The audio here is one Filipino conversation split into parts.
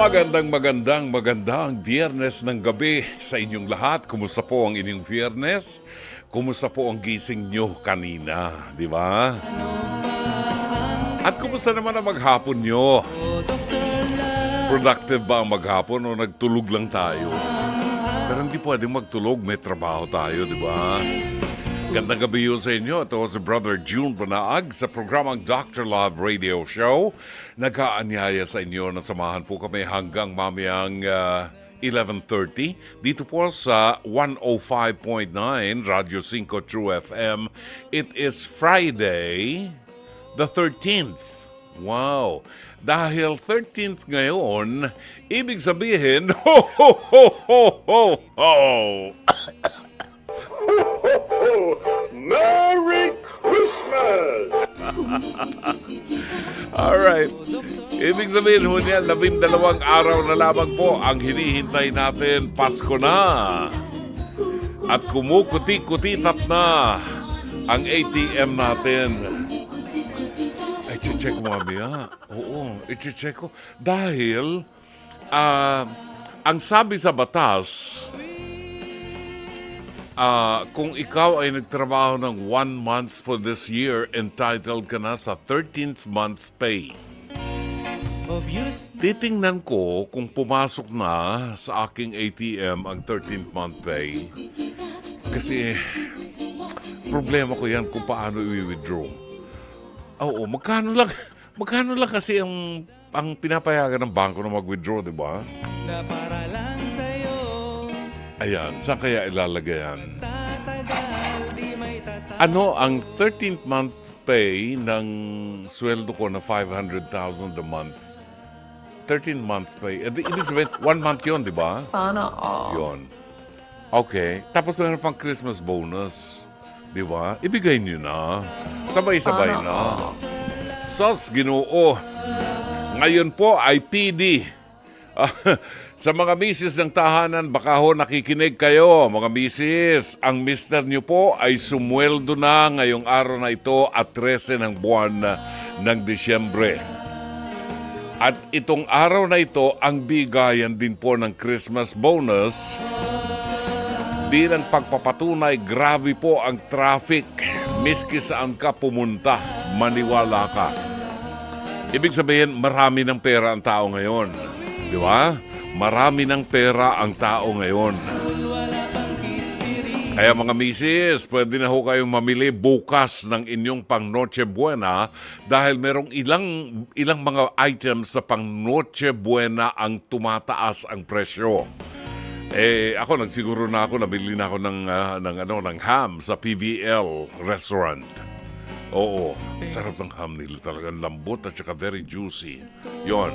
Magandang Biyernes ng gabi sa inyong lahat. Kumusta po ang inyong Biyernes? Kumusta po ang gising nyo kanina, di ba? At kumusta naman ang maghapon nyo? Productive ba ang maghapon o nagtulog lang tayo? Pero hindi pwedeng magtulog, may trabaho tayo, di ba? Gandang gabi yun sa inyo. Ito si Brother June Banaag sa programang Dr. Love Radio Show. Nag-aanyaya sa inyo na samahan po kami hanggang mamayang 11:30 dito po sa 105.9 Radio 5 True FM. It is Friday the 13th. Wow! Dahil 13th ngayon, ibig sabihin, ho ho ho ho ho ho! Merry Christmas! Alright. Ibig sabihin ho niya, 12 araw na lamang po ang hinihintay natin. Pasko na. At kumukuti-kutitat na ang ATM natin. Ay, check mo mamaya. Oo, i-check ko. Dahil, ang sabi sa batas, kung ikaw ay nagtrabaho ng 1 month for this year, entitled ka na sa 13th month pay. Titingnan ko kung pumasok na sa aking ATM ang 13th month pay. Kasi problema ko yan kung paano i-withdraw. Oo, magkano lang kasi ang pinapayagan ng bangko na mag-withdraw, di ba? Na para lang sa'yo. Ayan, saan kaya ilalagay yan? Ano ang 13th month pay ng sweldo ko na 500,000 a month? 13th month pay. Ibig sabihin, 1 month yun, di ba? Sana all. Yun. Okay. Tapos meron pang Christmas bonus. Di ba? Ibigay nyo na. Sabay-sabay Sana na. all. Sos, Ginoo. Ngayon po ay PD. Sa mga misis ng tahanan, baka ho nakikinig kayo, mga misis. Ang mister nyo po ay sumweldo na ngayong araw na ito at 13 ng buwan ng Disyembre. At itong araw na ito, ang bigayan din po ng Christmas bonus. Di ng pagpapatunay, grabe po ang traffic. Miski saan ka pumunta, maniwala ka. Ibig sabihin, marami ng pera ang tao ngayon. Di ba? Marami ng pera ang tao ngayon. Kaya mga misis, pwede na ho kayong mamili bukas ng inyong pang Noche Buena dahil merong ilang mga items sa pang Noche Buena ang tumataas ang presyo. Ako nagsiguro na ako, nabili na ako ng ham sa PVL restaurant. Oo, sarap ng ham nila talaga, lambot at saka very juicy. Yon.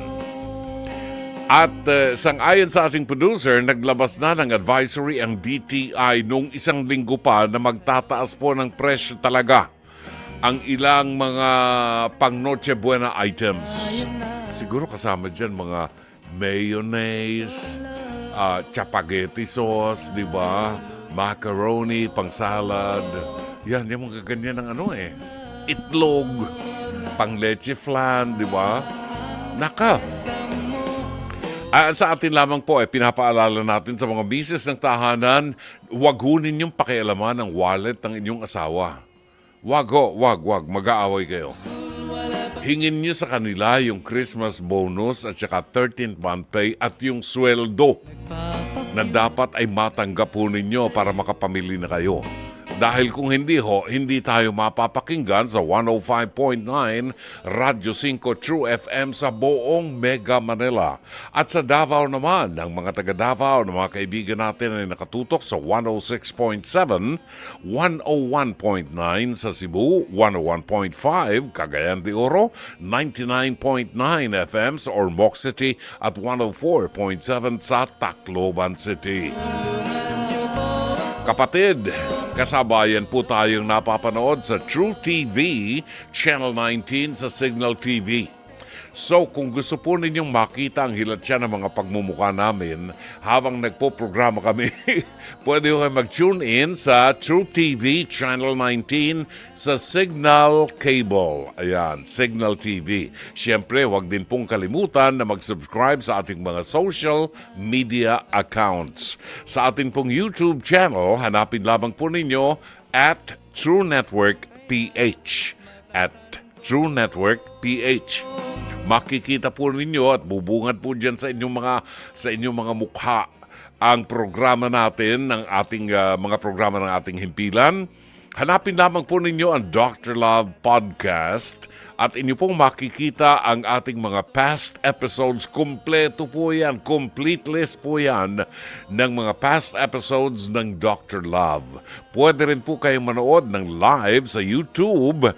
At sang-ayon sa ating producer, naglabas na ng advisory ang DTI nung 1 linggo pa na magtataas po ng presyo talaga ang ilang mga pang Noche Buena items. Siguro kasama dyan mga mayonnaise, spaghetti sauce, di ba? Macaroni, pang salad. Yan, yung mga ganyan ng itlog, pang leche flan, di ba? Naka! Sa atin lamang po, pinapaalala natin sa mga misis ng tahanan, huwag ho ninyong pakialaman ang wallet ng inyong asawa. Wag, mag-aaway kayo. Hingin nyo sa kanila yung Christmas bonus at saka 13th month pay at yung sweldo na dapat ay matanggap po ninyo para makapamili na kayo. Dahil kung hindi ho, hindi tayo mapapakinggan sa 105.9 Radyo 5 True FM sa buong Mega Manila. At sa Davao naman, ang mga taga Davao na mga kaibigan natin ay nakatutok sa 106.7, 101.9 sa Cebu, 101.5 Cagayan de Oro, 99.9 FM sa Ormoc City at 104.7 sa Tacloban City. Kapatid, kasabayan po tayong napapanood sa True TV, Channel 19 sa Signal TV. So kung gusto po ninyong makita ang hilatsya ng mga pagmumukha namin habang nagpo-programa kami, pwede kayo mag-tune in sa True TV Channel 19 sa Signal Cable. Ayan, Signal TV. Siyempre, huwag din pong kalimutan na mag-subscribe sa ating mga social media accounts. Sa ating pong YouTube channel, hanapin lamang po ninyo at True Network PH. At True Network PH. Makikita po ninyo at bubungad po dyan sa inyong mga mukha ang programa natin, ng ating mga programa ng ating himpilan. Hanapin lamang po ninyo ang Dr. Love Podcast at inyo pong makikita ang ating mga past episodes. Kompleto po yan, complete list po yan ng mga past episodes ng Dr. Love. Pwede rin po kayong manood ng live sa YouTube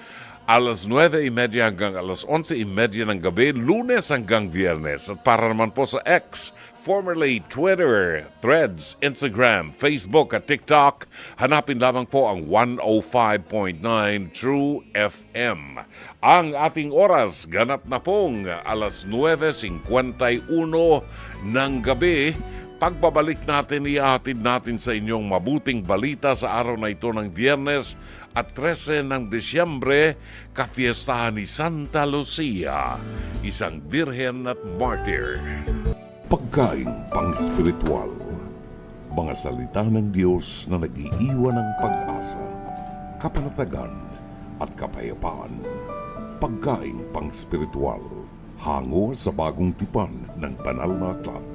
alas 9:30 hanggang alas 11:30 ng gabi, Lunes hanggang Biyernes. At para naman po sa X, formerly Twitter, Threads, Instagram, Facebook at TikTok, hanapin lamang po ang 105.9 True FM. Ang ating oras, ganap na pong alas 9:51 ng gabi. Pagbabalik natin, ihatid natin sa inyong mabuting balita sa araw na ito ng Biyernes at 13 ng Disyembre, kafiestahan ni Santa Lucia, isang birhen at martyr. Pagkain pang-spiritual, mga salita ng Diyos na nag-iiwan ng pag-asa, kapanatagan at kapayapaan. Pagkain pang-spiritual, hango sa bagong tipan ng banal na aklat.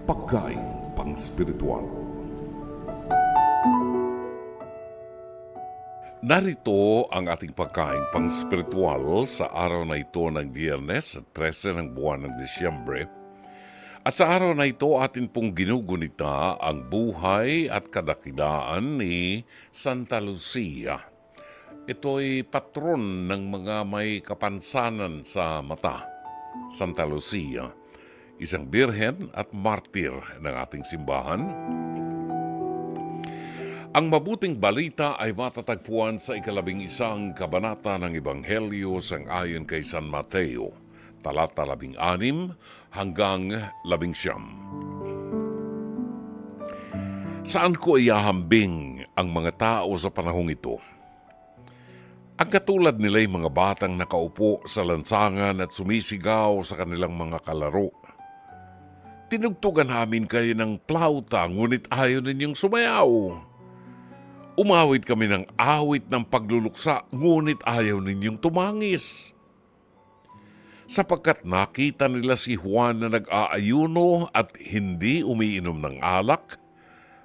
Pagkain pang-spiritual. Narito ang ating pagkain pang-spiritual sa araw na ito ng Biyernes, 13 ng buwan ng Disyembre. At sa araw na ito atin pong ginugunita ang buhay at kadakilaan ni Santa Lucia. Ito'y patron ng mga may kapansanan sa mata. Santa Lucia, isang birhen at martir ng ating simbahan. Ang mabuting balita ay matatagpuan sa 11 kabanata ng Ebanghelyo sang-ayon kay San Mateo, talata 16 hanggang 19. Saan ko iahambing ang mga tao sa panahong ito? Ang katulad nila'y mga batang nakaupo sa lansangan at sumisigaw sa kanilang mga kalaro. Tinugtugan namin kayo ng plauta, ngunit ayaw ninyong sumayaw. Umawit kami ng awit ng pagluluksa, ngunit ayaw ninyong tumangis. Sapagkat nakita nila si Juan na nag-aayuno at hindi umiinom ng alak,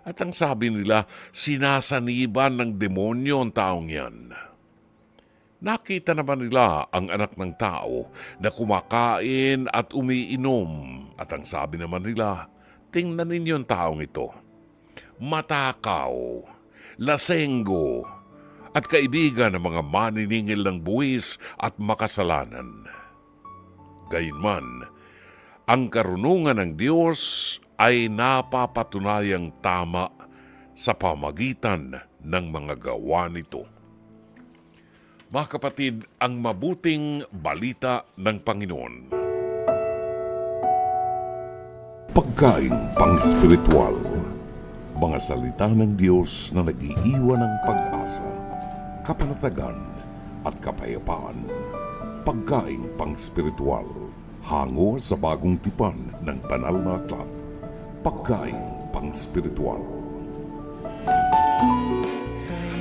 at ang sabi nila, sinasaniban ng demonyo ang taong yan. Nakita naman nila ang anak ng tao na kumakain at umiinom, at ang sabi naman nila, tingnan ninyo ang taong ito. Matakaw, lasenggo, at kaibigan ng mga maniningil ng buwis at makasalanan. Gayunman, ang karunungan ng Diyos ay napapatunayang tama sa pamagitan ng mga gawa nito. Mga kapatid, ang mabuting balita ng Panginoon. Pagkain pang-spiritual, mga salita ng Diyos na nag-iiwan ng pag-asa, kapanatagan at kapayapaan. Pagkain pang-spiritual, hango sa bagong tipan ng banal na aklat. Pagkain pang-spiritual.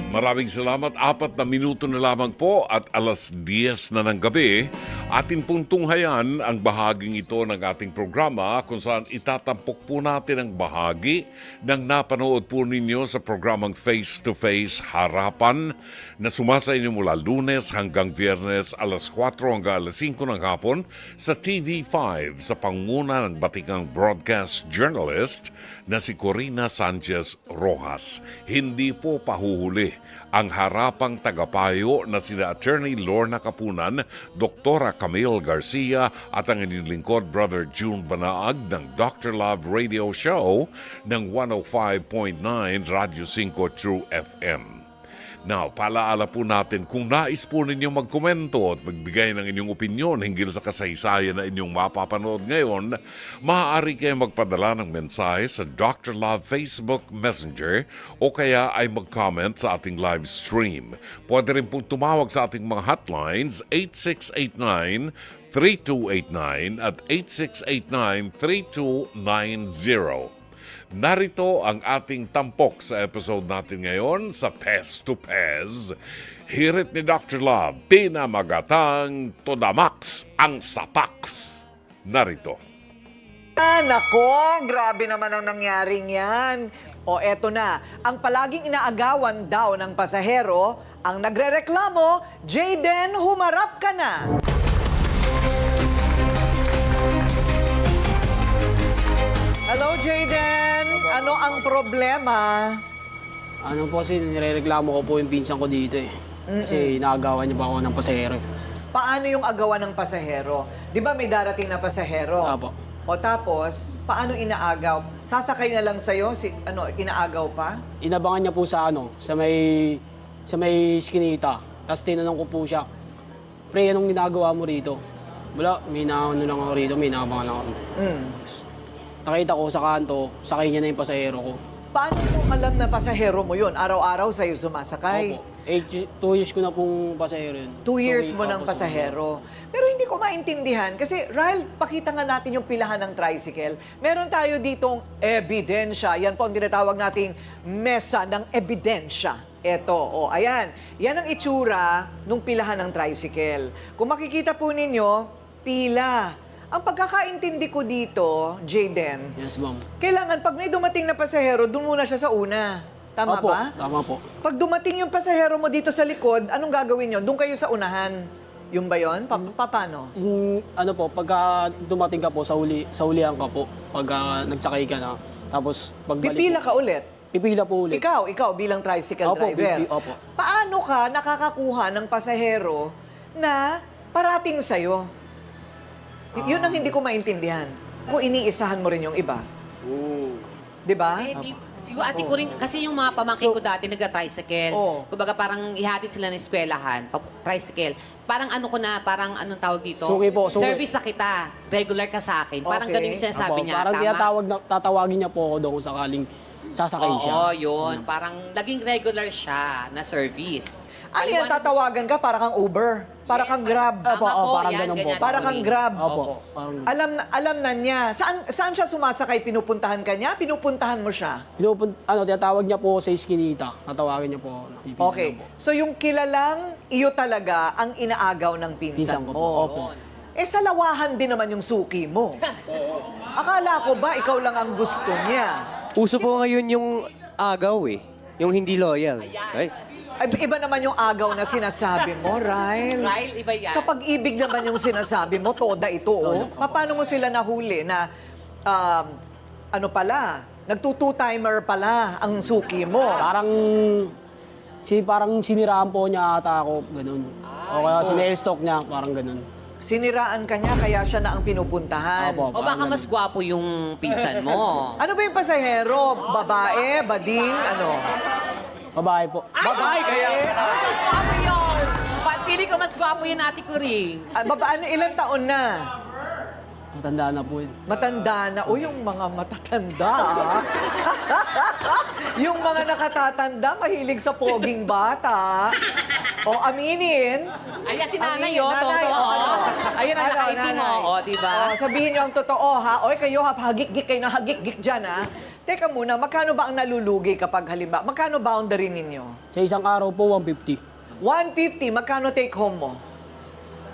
Maraming salamat. 4 na minuto na lamang po at alas 10 na ng gabi. Atin pong tunghayan ang bahaging ito ng ating programa kung saan itatampok po natin ang bahagi ng napanood po ninyo sa programang Face to Face Harapan na sumasa inyo mula Lunes hanggang Biyernes alas 4 hanggang alas 5 ng hapon sa TV5 sa pangunguna ng batikang broadcast journalist na si Corina Sanchez Rojas. Hindi po pahuhuli ang harapang tagapayo na sina Attorney Lorna Kapunan, Doktora Camille Garcia at ang inyong lingkod, Brother June Banaag ng Dr. Love Radio Show ng 105.9 Radyo 5 True FM. Now, palaala po natin, kung nais po ninyong magkomento at magbigay ng inyong opinyon hinggil sa kasaysayan na inyong mapapanood ngayon, maaari kayo magpadala ng mensahe sa Dr. Love Facebook Messenger o kaya ay mag-comment sa ating live stream. Pwede rin pong tumawag sa ating mga hotlines 8689-3289 at 8689-3290. Narito ang ating tampok sa episode natin ngayon sa Pez to Pez. Hirit ni Dr. Love, pinamagatang to the max ang sapaks. Narito. Nako, grabe naman ang nangyaring yan. O eto na, ang palaging inaagawan daw ng pasahero, ang nagrereklamo, Jayden, humarap ka na. Hello, Jayden. Ano ang problema? Ano po kasi, nirereklamo ko po yung pinsan ko dito eh. Kasi inaagawan niya pa ako ng pasahero. Paano yung agawan ng pasahero? Di ba may darating na pasahero? Apo. O tapos, paano inaagaw? Sasakay na lang sa'yo? Inaagaw pa? Inabangan niya po sa sa may skinita. Tapos tinanong ko po siya, pre, anong ginagawa mo rito? Wala, may naano lang ako rito, may naabangan lang ako. Nakita ko sa kanto, sakay niya na yung pasahero ko. Paano mo alam na pasahero mo yun? Araw-araw sa'yo sumasakay? Opo. 2 years ko na pong pasahero yun. 2 years mo Opo, ng pasahero. Pero hindi ko maintindihan. Kasi, Ryle, pakita nga natin yung pilahan ng tricycle. Meron tayo ditong ebidensya. Yan po ang tinatawag nating mesa ng ebidensya. Eto, ayan. Yan ang itsura ng pilahan ng tricycle. Kung makikita po ninyo, pila. Ang pagkakaintindi ko dito, Jayden, Yes, ma'am. kailangan pag may dumating na pasahero, doon muna siya sa una. Tama Opo, ba? tama po. Pag dumating yung pasahero mo dito sa likod, anong gagawin nyo? Doon kayo sa unahan. Yung ba yun? Paano? Ano po, pagka dumating ka po, sa hulihan ka po, pagka nagsakay ka na, tapos pagbalik Pipila po, ka ulit. pipila po ulit. Ikaw bilang tricycle Opo, driver. opo. Paano ka nakakakuha ng pasahero na parating sa'yo? Yun ang hindi ko maintindihan. Kung iniisahan mo rin yung iba. Di ba? Siguro ate ko rin, kasi yung mga pamangkin ko dati nagka-tricycle. Oo. Kumbaga parang ihatid sila ng eskwelahan, tricycle. Parang ano ko na, parang anong tawag dito? Suki po, suki. Service na kita, regular ka sa akin. Parang Okay. ganun yung sinasabi Opo, niya, parang tama? tatawagin niya po ako doon kung sakaling sasakay siya. Oo, yun. Parang naging regular siya na service. Ano yan, Paliwanag- tatawagan ka para kang Uber? Para kang Grab? Tama Opo, po, parang yan, ganun po. ganyan. Para kang Grab? Opo, parang Alam na niya. Saan siya sumasakay? Pinupuntahan ka niya? Pinupuntahan mo siya? tinatawag niya po sa iskinita. Tatawagin niya po ako. Pipila Okay. lang po. So yung kilalang iyo talaga ang inaagaw ng pinsan Pinsan ko mo. po. Opo. Eh sa lawahan din naman yung suki mo. Akala ko ba ikaw lang ang gusto niya? Uso po ngayon yung agaw eh. Yung hindi loyal. Ay, Ay, iba naman yung agaw na sinasabi mo, Ryle. Ryle, iba yan. Sa pag-ibig naman yung sinasabi mo, toda ito, oh. Paano mo sila nahuli na, nagtutu-timer pala ang suki mo? Parang siniraan po niya ata ako, ganun. O kaya sinel-stalk niya, parang ganun. Siniraan ka niya, kaya siya na ang pinupuntahan. Opo. O baka mas gwapo yung pinsan mo. Ano ba yung pasahero? Babae? Bading? Ano? Babae po. Babae kaya? Gwapo yun! Pili ko mas gwapo yun ate ko rin. Babae, ilang taon na? Matanda na po yun. Matanda na. O, yung mga matatanda, ah. Yung mga nakatatanda, mahilig sa poging bata. O, aminin. Ayan si nanay, Aminin, oh, nanay, totoo. o, ano? Ayun ang Ano, nakaitim mo, nanay? oh, diba? O, sabihin niyo ang totoo, ha? Oy, kayo, hagik-gik kayo na hagik-gik dyan, ha? Teka muna, magkano ba ang nalulugi kapag halimbawa? Magkano boundary ninyo? Sa isang araw po, 150. 150, magkano take home mo?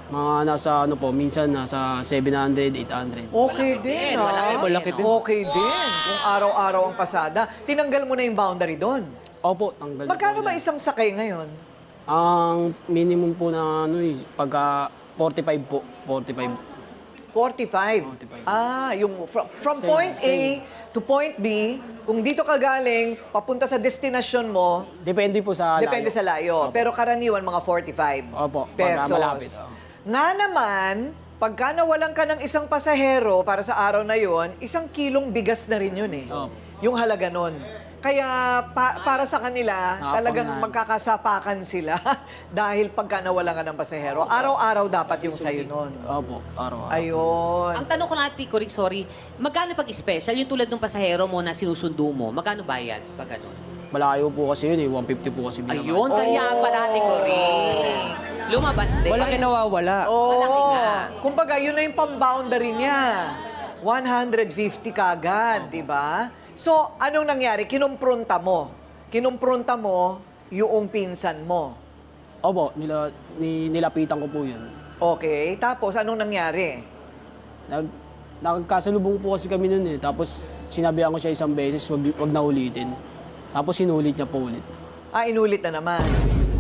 Mga nasa minsan nasa 700, 800. Okay din, ha? malaki din. Okay din. Kung araw-araw ang pasada, tinanggal mo na yung boundary doon. Opo, tanggal. Magkano po ba yan. isang sakay ngayon? Ang minimum po na pagka 45 po, 45. 45. 45. Yung from Same, point A same. to point B, kung dito ka galing, papunta sa destination mo, Depende po sa depende sa layo. Opo. Pero karaniwan, mga 45 Opo, pagka pesos. malapit, Nga naman, pagka nawalan ka ng isang pasahero para sa araw na yon, 1 kilong bigas na rin yun eh. Opo. Yung halaga nun. Kaya para sa kanila, talagang Nakapangyan. magkakasapakan sila dahil pagka nawala ka ng pasahero. Araw-araw dapat yung sa'yo nun. Opo, araw-araw. Ayun. Ang tanong ko natin, Kurik, sorry, magkano pag special? Yung tulad ng pasahero mo na sinusundo mo, magkano bayad pag ganun? Malayo po kasi yun eh, 150 po kasi binaba. Ayun, kaya pala ni Kurik. Lumabas din. Walang nawawala. Malaki nga. Kumbaga, yun na yung pang-boundary niya. 150 kagad, di ba? So, anong nangyari? Kinumpronta mo. Kinumpronta mo yung pinsan mo. Opo, nilapitan ko po yun. Okay, tapos anong nangyari? Nagkasalubong po kasi kami nun eh. Tapos sinabihan ko siya isang beses, wag na ulitin. Tapos sinulit niya po ulit. Inulit na naman.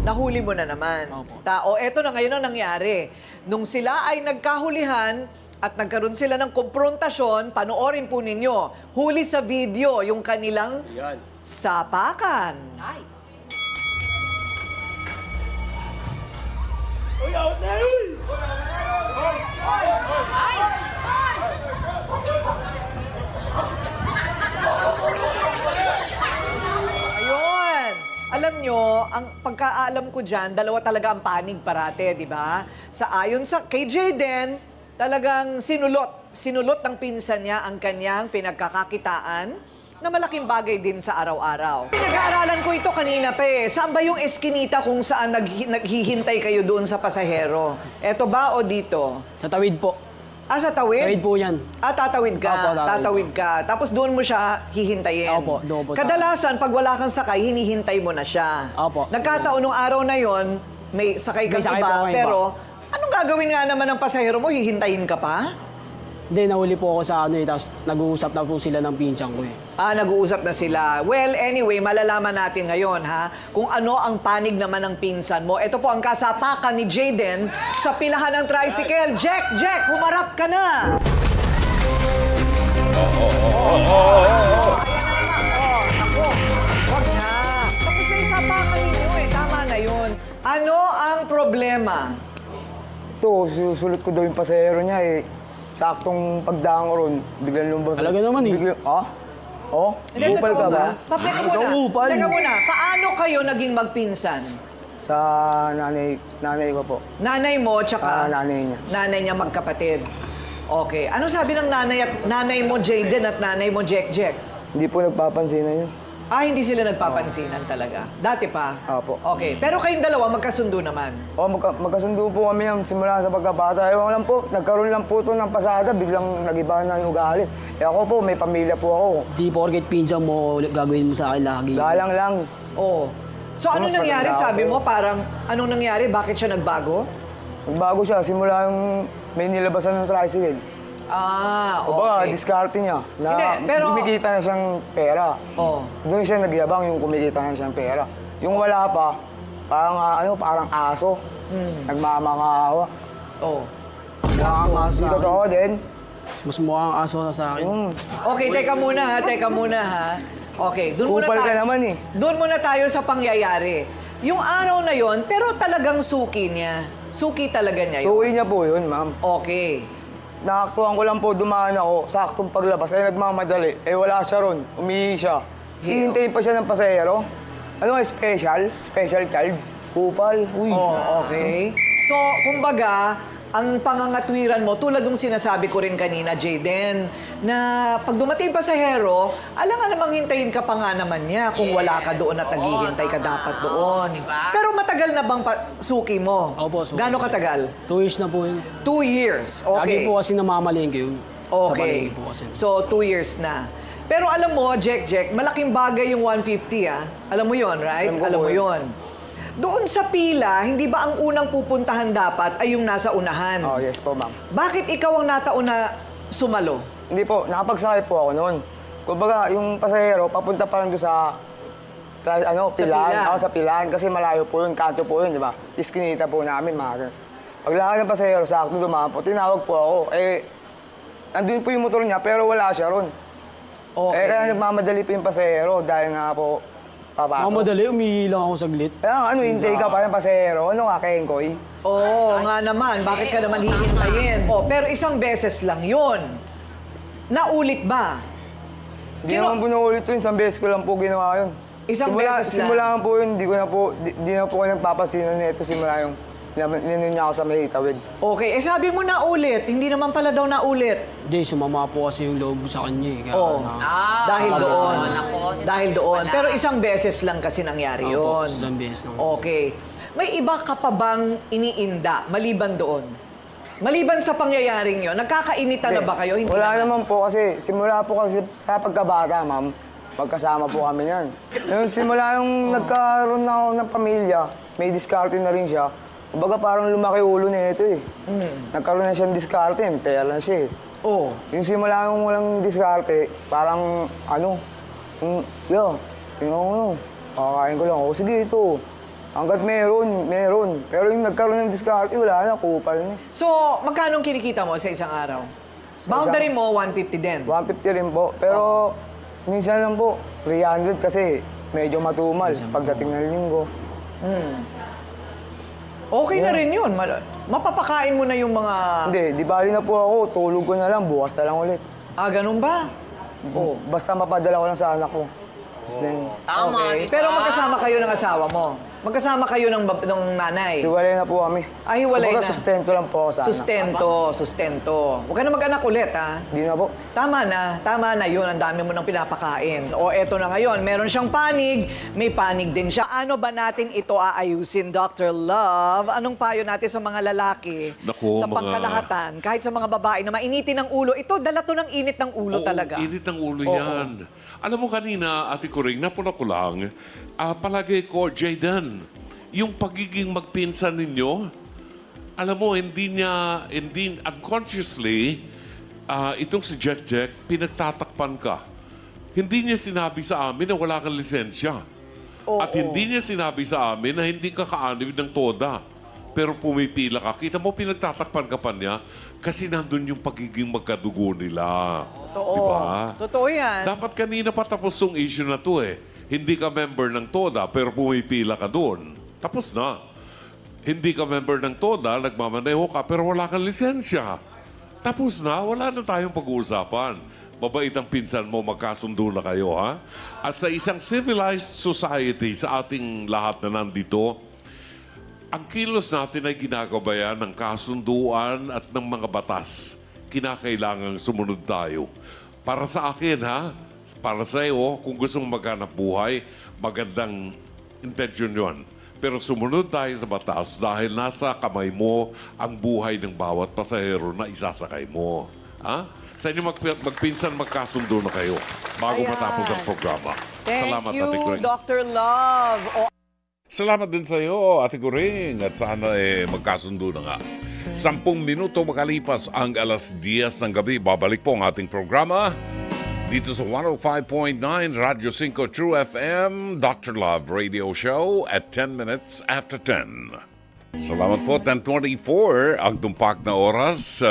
Nahuli mo na naman. Opo. Eto na ngayon ang nangyari. Nung sila ay nagkahulihan at nagkaroon sila ng konfrontasyon, panoorin po ninyo. Huli sa video yung kanilang sapakan. Ay. Ayun! Alam nyo, ang pagkaalam ko dyan, dalawa talaga ang panig parate, di ba? Ayon sa kay Jayden, talagang sinulot ng pinsan niya ang kanyang pinagkakakitaan na malaking bagay din sa araw-araw. Pinag-aaralan ko ito kanina pa eh. Saan ba yung eskinita kung saan naghihintay kayo doon sa pasahero? Eto ba o dito? Sa tawid po. Sa tawid? Tawid po yan. Tatawid ka. Opo, tatawid ka. Tapos doon mo siya hihintayin. Opo, doon po sa- Kadalasan, pag wala kang sakay, hinihintay mo na siya. Opo. Nagkataon nung araw na yon, may sakay kang May sakay po iba, akong iba. pero anong gagawin nga naman ng pasahero mo? Hihintayin ka pa? Hindi, nahuli po ako sa ano eh. Tapos nag-uusap na po sila ng pinsan ko eh. Nag-uusap na sila. Well, anyway, malalaman natin ngayon, ha, kung ano ang panig naman ng pinsan mo. Ito po ang kasapakan ni Jayden sa pilahan ng tricycle. Jack, humarap ka na! Ako, wag na. Tapos na yung sapakan ninyo eh. Tama na yun. Ano ang problema? Ito, susulit ko daw yung pasahero niya eh. Saktong pagdaan ko ron, biglang lumabas. Talaga naman eh. Oh? Hindi, Upal totoo ka ba? Teka muna. Ikaw upal. Teka muna. Paano kayo naging magpinsan? Sa nanay ko po. Nanay mo, tsaka Nanay niya. nanay niya magkapatid. Okay. Ano sabi ng nanay mo, Jayden, at nanay mo, Jack? Hindi po nagpapansin na yun. Hindi sila nagpapansinan talaga. Dati pa? Opo. Okay. Pero kayong dalawa, magkasundo naman. Magkasundo po kami yan simula sa pagkabata. Ewan lang po, nagkaroon lang po ito ng pasada, biglang nagiba na yung ugali. Ako po, may pamilya po ako. Di porket pinsan mo, gagawin mo sa akin lagi. Galang lang. Oo. So, ano Mas nangyari? maganda ako Sabi sa'yo. mo, parang, anong nangyari? Bakit siya nagbago? Nagbago siya, simula yung may nilabasan ng tricycle. Okay. O baka, diskarte niya. Na Hindi, pero- kumikita na siyang pera. Oh. Doon siya nagyabang yung kumikita na siyang pera. Yung wala pa, parang aso. Nagmamakaawa. Oh. Hindi totoo din. Mas mukhang aso na sa akin. Okay, teka muna ha. Okay, doon muna Kupal ka tayo. naman eh. Doon muna tayo sa pangyayari. Yung araw na yon, pero talagang suki niya. Suki talaga niya yun. Suwi niya po yun, ma'am. Okay. Nakaktuhan ko lang po, dumaan ako, saktong paglabas, ay nagmamadali. Wala siya ron, umihi siya. Hihintayin pa siya ng pasahero. Ano nga, special child. Kupal, uy. Okay. So, kumbaga, ang pangangatwiran mo, tulad ng sinasabi ko rin kanina, Jayden, na pag dumating pasahero, alam nga namang hintayin ka pa nga naman niya kung wala ka doon at naghihintay ka dapat doon. Pero matagal na bang suki mo? Opo, suki. Gano'ng katagal? 2 years na po yun. 2 years. Lagi Okay. po kasi namamalengke yun. Sa Okay. palengke po kasi. So, 2 years na. Pero alam mo, Jack, malaking bagay yung 150, ah. Alam mo yon, right? Alam ko Alam po mo yun. yon. Doon sa pila, hindi ba ang unang pupuntahan dapat ay yung nasa unahan? Oh, yes po, ma'am. Bakit ikaw ang natauna sumalo? Hindi po, nakapagsakay po ako noon. Kumbaga, yung pasahero, papunta pa lang doon sa pilan. pila. Sa pilan, kasi malayo po yun, kanto po yun, di ba? Iskinita po namin, mga ganun. Paglakad ng pasahero, sakto dumaan po, tinawag po ako. Nandun po yung motor niya, pero wala siya ron. Okay. Kaya nagmamadali po yung pasahero dahil nga po papasok. Mamadali, umihi lang ako saglit. Kaya hintay ka pa ng pasahero. Ano nga, Kengkoy? Oo, nga naman. Bakit ka naman hihintayin? Pero isang beses lang yun. Naulit ba? Hindi naman po naulit yun. Isang beses ko lang po ginawa yun. Isang beses lang? Simula lang po yun, di na po ako nagpapasinan nito. Simula yung ninunin niya ako sa may tawid. Okay, sabi mo na ulit. Hindi naman pala daw na ulit. Hindi, sumama po kasi yung loob ko sa kanya eh. Kaya, Oo. Dahil doon. Nako, Dahil doon. Pero isang beses lang kasi nangyari Opo, yun. isang beses lang. Okay. May iba ka pa bang iniinda maliban doon? Maliban sa pangyayaring yon, nagkakainitan na ba kayo? Hindi Wala naman. naman po kasi, simula po kasi sa pagkabata, ma'am, magkasama po kami yan. Yung simula yung nagkaroon na ako ng pamilya, may diskarte na rin siya. Kumbaga parang lumaki ulo na ito eh. Nagkaroon na siyang diskarte, pera na siya eh. Oh. Yung simula yung walang diskarte, parang yo, kakain ko lang. O sige ito, hanggat meron. Pero yung nagkaroon ng diskarte, wala na, kupal na. So, magkano kinikita mo sa isang araw? Boundary mo, 150 din. 150 rin po. Pero minsan lang po, 300 kasi medyo matumal pagdating ng linggo. Okay na rin yun. Mapapakain mo na yung mga... Hindi, di bali na po ako, tulog ko na lang, bukas na lang ulit. Ah, ganun ba? Oh. Basta mapadala ko lang sa anak ko. Tapos na yun. Okay. Pero magkasama kayo ng asawa mo? Magkasama kayo ng nanay? Hiwalay na po kami. Ah, hiwalay Kumbaga, na. sustento lang po ako sa anak. Sustento. Huwag ka na mag-anak ulit, ha? Di na po. Tama na yun. Ang dami mo nang pinapakain. O eto na ngayon, meron siyang panig, may panig din siya. Ano ba natin ito aayusin, Dr. Love? Anong payo natin sa mga lalaki? Naku, sa mga- pangkalahatan, kahit sa mga babae na mainitin ng ulo. Ito, dala to ng init ng ulo Oo, talaga. init ng ulo Oo. yan. Alam mo kanina, Ate Kuring, napuna ko lang, palagay ko, Jayden, yung pagiging magpinsan ninyo, alam mo, hindi unconsciously, itong si Jack, pinagtatakpan ka. Hindi niya sinabi sa amin na wala kang lisensya. At hindi niya sinabi sa amin na hindi ka kaanib ng toda. Pero pumipila ka. Kita mo, pinagtatakpan ka pa niya kasi nandun yung pagiging magkadugo nila. Totoo. Diba? Totoo yan. Dapat kanina pa tapos yung issue na to eh. Hindi ka member ng TODA pero pumipila ka doon. Tapos na. Hindi ka member ng TODA, nagmamaneho ka pero wala kang lisensya. Tapos na, wala na tayong pag-uusapan. Mabait ang pinsan mo, magkasundo na kayo, ha? At sa isang civilized society, sa ating lahat na nandito, ang kilos natin ay ginagabayan ng kasunduan at ng mga batas. Kinakailangang sumunod tayo. Para sa akin, ha? Para sa iyo, kung gusto mong maghanap buhay, magandang intention yun. Pero sumunod tayo sa batas dahil nasa kamay mo ang buhay ng bawat pasahero na isasakay mo. Ha? Sa inyo magpinsan, magkasundo na kayo bago Ayan. matapos ang programa. Thank Salamat, you, Ate Kuring. Dr. Love. Salamat din sa iyo, Ate Kuring. At sana magkasundo na nga. 10 minuto makalipas ang alas 10 ng gabi. Babalik po ang ating programa dito sa 105.9 Radyo 5 True FM, Dr. Love Radio Show at 10 minutes after 10. Salamat po, 10:24 ang tumpak na oras.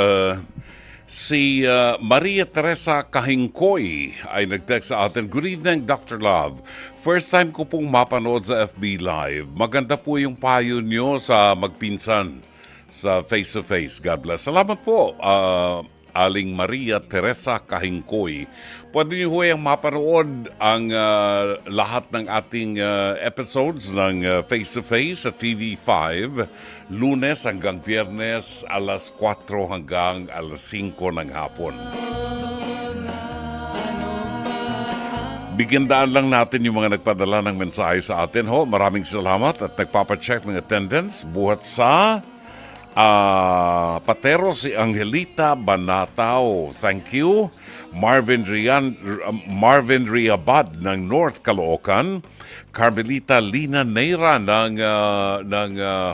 Si Maria Teresa Kahingkoy ay nag-text sa atin, "Good evening, Dr. Love. First time ko pong mapanood sa FB Live. Maganda po yung payo nyo sa magpinsan sa face-to-face. God bless." Salamat po, Aling Maria Teresa Kahingkoy. Pwede niyo yung mapanood ang lahat ng ating episodes ng face-to-face sa TV5, Lunes hanggang Biyernes, alas 4 hanggang alas 5 ng hapon. Bigyan daan lang natin yung mga nagpadala ng mensahe sa atin. Maraming salamat at nagpapacheck ng attendance buhat sa Patero si Angelita Banataw. Thank you. Marvin Riabad ng North Caloocan. Carmelita Lina Neira ng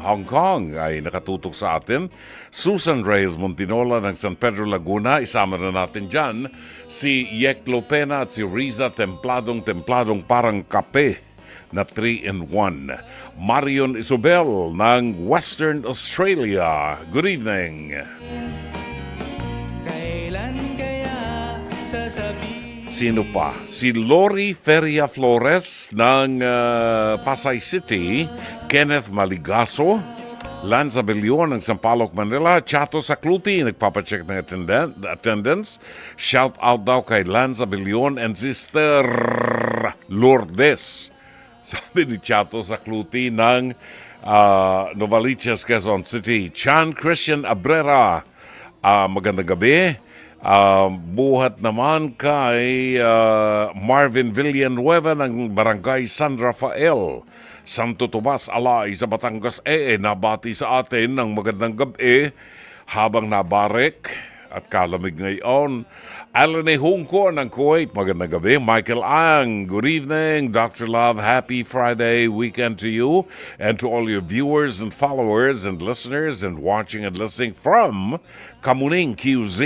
Hong Kong ay nakatutok sa atin. Susan Reyes Montinola ng San Pedro Laguna. Isama na natin dyan si Yek Lopena at si Riza Templadong parang kape na 3-in-1. Marion Isobel ng Western Australia. Good evening. Kailan kaya sasabihin? Sino pa? Si Lori Feria Flores ng Pasay City. Kenneth Maligaso. Lance Abellion ng Sampaloc, Manila. Chato Sakluti, nagpapacheck ng attendance. Shout out daw kay Lance Abellion and Sister Lourdes. Sabi ni Chato Sakluti ng Novaliches, Quezon City. Chan Christian Abrera, magandang gabi. Buhat naman kay Marvin Villanueva ng Barangay San Rafael. Santo Tomas Alay sa Batangas nabati sa atin ng magandang gabi habang nabarek at kalamig ngayon. Alan Hungko ng Kuwait, magandang gabi. Michael Ang, good evening. Dr. Love, happy Friday weekend to you and to all your viewers and followers and listeners and watching and listening from Kamuning, QZ.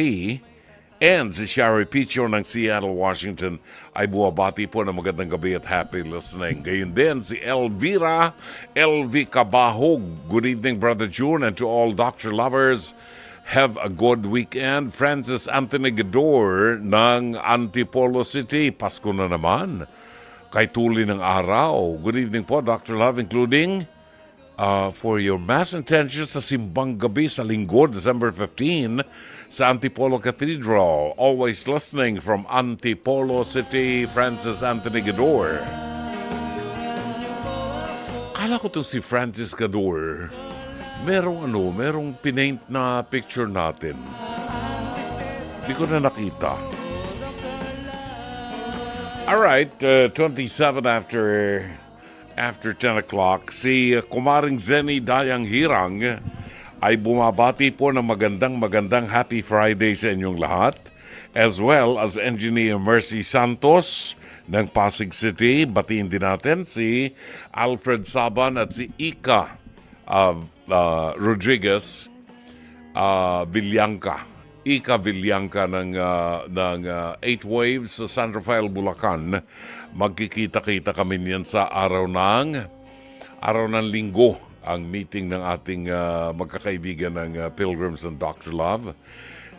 And si Shari Picho ng Seattle, Washington ay buwabati po ng magandang gabi at happy listening. Gayun din si Elvira, LV Cabahog. Good evening, Brother June, and to all doctor lovers. Have a good weekend. Francis Anthony Gador ng Antipolo City. Pasko na naman. Kay tuli ng araw. Good evening po, Dr. Love, including for your mass intention sa simbang gabi sa linggo, December 15, sa Antipolo Cathedral. Always listening from Antipolo City, Francis Anthony Gador. Kala ko to si Francis Gador. Merong pinaint na picture natin. Di ko na nakita. Alright, 27 after 10 o'clock, si Kumaring Zenny Dayang Hirang ay bumabati po ng magandang Happy Friday sa inyong lahat, as well as Engineer Mercy Santos ng Pasig City. Batiin din natin si Alfred Saban at si Ika Rodriguez Villanca. Ika Villanca ng 8 Waves sa San Rafael, Bulacan. Magkikita-kita kami niyan sa araw ng linggo, ang meeting ng ating magkakaibigan ng Pilgrims and Dr. Love.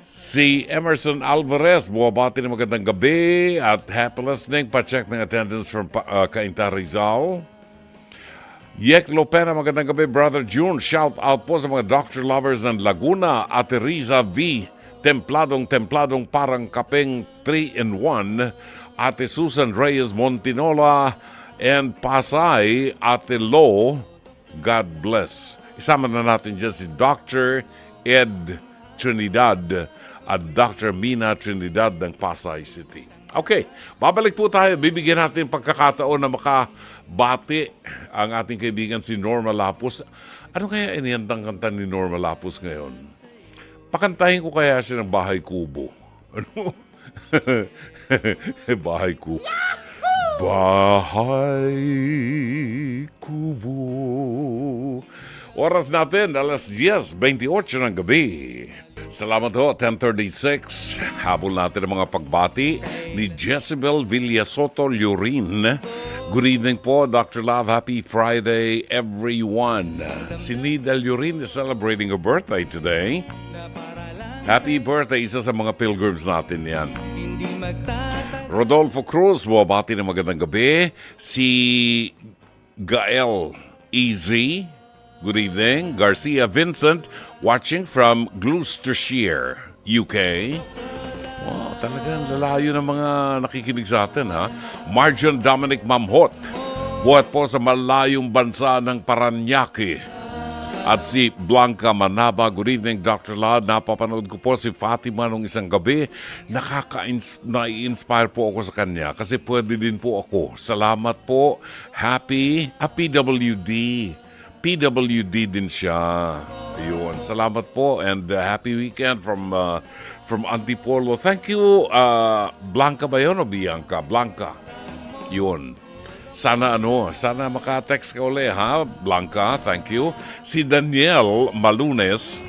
Si Emerson Alvarez, buwabati ng magandang gabi at happy listening. Pa-check ng attendance from Cainta Rizal. Yek Lopena, magandang gabi, Brother June. Shout out po sa mga Dr. Lovers ng Laguna. Ate Riza V, templadong parang kapeng 3-in-1. Ate Susan Reyes Montinola and Pasay, Ate Lo, God bless. Isama na natin dyan si Dr. Ed Trinidad at Dr. Mina Trinidad ng Pasay City. Okay, babalik po tayo. Bibigyan natin pagkakataon na makabati ang ating kaibigan si Norma Lapus. Ano kaya inihantang kanta ni Norma Lapus ngayon? Pakantahin ko kaya siya ng Bahay Kubo. Ano? Bahay Kubo. Bahay Kubo. Oras natin, alas 10:28 ng gabi. Salamat ho, 10:36. Habol natin ang mga pagbati ni Jezebel Villasoto Lurin. Good evening po, Dr. Love. Happy Friday, everyone. Si Nida Lurin is celebrating her birthday today. Happy birthday, isa sa mga pilgrims natin yan. Rodolfo Cruz, buwabati ng magandang gabi. Si Gael Easy, good evening. Garcia Vincent, watching from Gloucestershire, UK. Wow, talagang lalayo ng mga nakikinig sa atin, ha? Marjon Dominic Mamhot, buhat po sa malayong bansa ng Paranaque. At si Blanca Manaba, good evening, Dr. Lad. Napapanood ko po si Fatima nung isang gabi. Nai-inspire po ako sa kanya kasi pwede din po ako. Salamat po. Happy PWD. PWD din siya. Ayun. Salamat po and happy weekend from Antipolo. Thank you, Blanca ba yun o Bianca? Blanca. Yun. Sana maka-text ka uli, ha, Blanca? Thank you. Si Daniel Malunes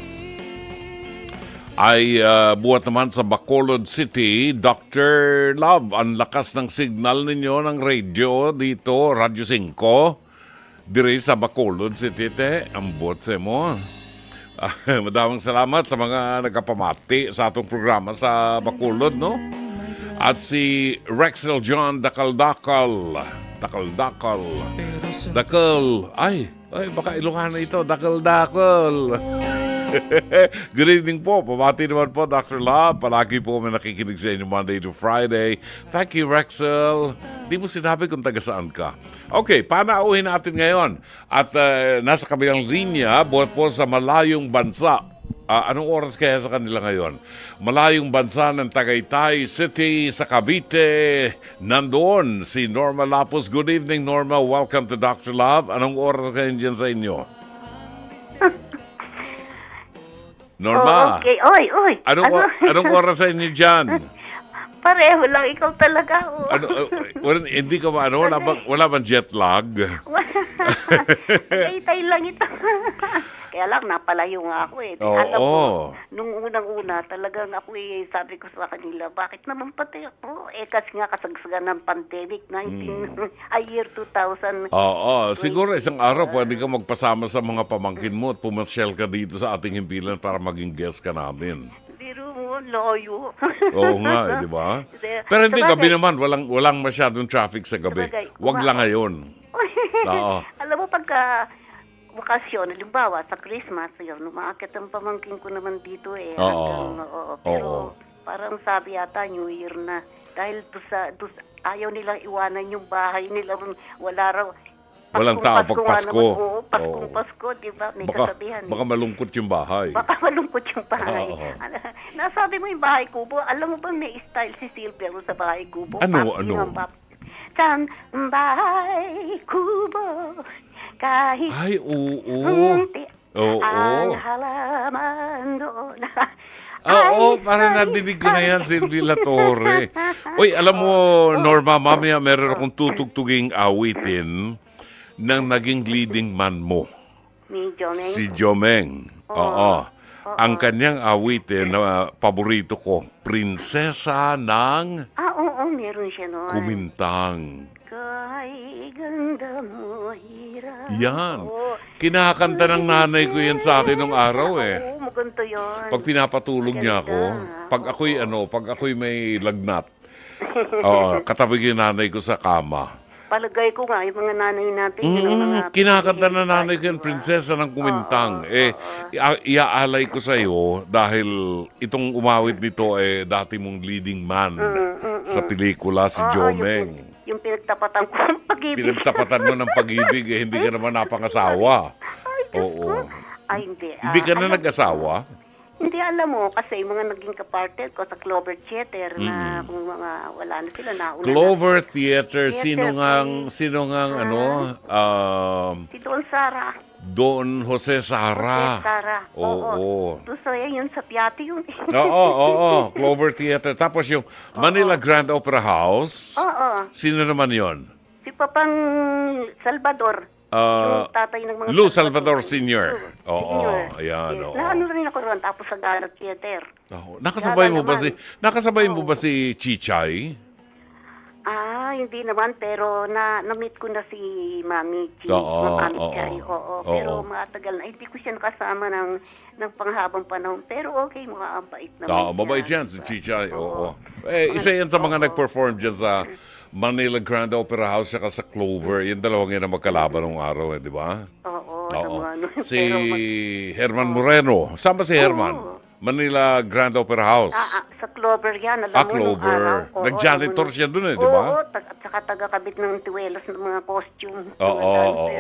ay buhat naman sa Bacolod City. Dr. Love, ang lakas ng signal ninyo ng radio dito, Radyo 5. Dire sa Bacolod City, ang botse mo. Madaming salamat sa mga nagkapamati sa atong programa sa Bacolod, no? At si Rexel John Dakal. Ay, Ay, baka Ilocano ito. Dakal-dakal. Good evening po. Pabati naman po, Dr. Love. Palagi po kami nakikinig sa inyo Monday to Friday. Thank you, Rexel. Di mo sinabi kung taga saan ka. Okay, panauhin natin ngayon. At nasa kabilang linya, buhat po sa malayong bansa. Anong oras kaya sa kanila ngayon? Malayong bansa ng Tagaytay City sa Cavite. Nandoon si Norma Lapus. Good evening, Norma. Welcome to Dr. Love. Anong oras kaya dyan sa inyo? Norma, Okay, oy. anong oras sa inyo dyan? Pareho lang, ikaw talaga. Oh. Hindi ka ba, wala bang jet lag? Tay lang ito. Kaya lang, napalayo nga ako eh. Oo. Alam mo, nung unang-una, talagang ako sabi ko sa kanila, bakit naman pati ako? Kasi nga kasagsagan ng pandemic, year 2000. Oo, siguro isang araw pwede ka magpasama sa mga pamangkin mo at pumasyal ka dito sa ating himpilan para maging guest ka namin. Biro mo, loyo. Oo nga, di ba? Pero hindi, gabi naman, walang masyadong traffic sa gabi. Wag lang ngayon. Oo. Alam mo, pagka bakasyon, halimbawa sa Christmas, yun, umaakit ang pamangkin ko naman dito eh. Pero parang sabi yata, New Year na. Dahil ayaw nilang iwanan yung bahay nila. Wala raw. Walang tao pag Pasko. Paskong Pasko, di ba? May kasabihan. Baka malungkot yung bahay. Baka malungkot yung bahay. Nasabi mo yung bahay kubo. Alam mo ba may style si Silvia sa bahay kubo? Ano? Sa bahay kubo. Kahit Ay, oo. ang halaman doon. Oo, parang nadinig ko na yan, Silvia La Torre. Uy, alam mo, Norma, mamaya meron akong tutugtuging awitin ng naging leading man mo. Si Jomeng. Oo. Ang kanyang awitin na paborito ko, Prinsesa ng Oo, meron siya noon. Kumintang. Kay ganda mo, hirap. Yan. Kinakanta ng nanay ko yan sa akin nung araw eh. Oo, maganda yun. Pag pinapatulog niya ako, pag ako'y may lagnat, katabi yung nanay ko sa kama. Palagay ko nga, yung mga nanay natin, yun ang mga... Kinakanta na nanay ko yung Prinsesa ng Kumintang. Iaalay ko sa iyo dahil itong umawit nito dati mong leading man sa pelikula, si Jomeng. Yung pinagtapatan ko ng pag-ibig. Pinagtapatan mo ng pag-ibig, hindi ka naman napangasawa. Oo. Ay, hindi. Hindi ka na nag-asawa? Hindi, alam mo, kasi yung mga naging kapartner ko sa Clover Theater na kung mga wala na sila, nauna Clover na. Theater, sino ngang Si Don Sara. Don Jose Sara. Sara. Oo. Doon sa yun, sa Piati yun. Oo. Clover Theater. Tapos yung Manila Grand Opera House. Oo. Sino naman yon? Si Papang Salvador. Yung tatay ng mga... Lou Salvador Sr. Oo, ayan. Yes. Naano rin ako ron, tapos sa Gala Theater. Nakasabay mo ba si Chichay? Hindi naman, pero na-meet ko na si Mami Chi. Oo. Pero matagal na. Hindi ko siya nakasama ng panghabang panahon. Pero okay, mabait naman. Mabait yan, si Chichay. Oo. Isa yan sa mga nag-perform dyan sa Manila Grand Opera House saka sa Clover. Yung dalawang yan ang magkalaban ng araw, di ba? Oo. Si Herman Moreno. Saan ba si Herman? Manila Grand Opera House. Sa Clover yan. Alam mo, Clover. Nag-janitor siya dun di ba? Oo, at saka taga-kabit ng tuwelos ng mga costume. Oo.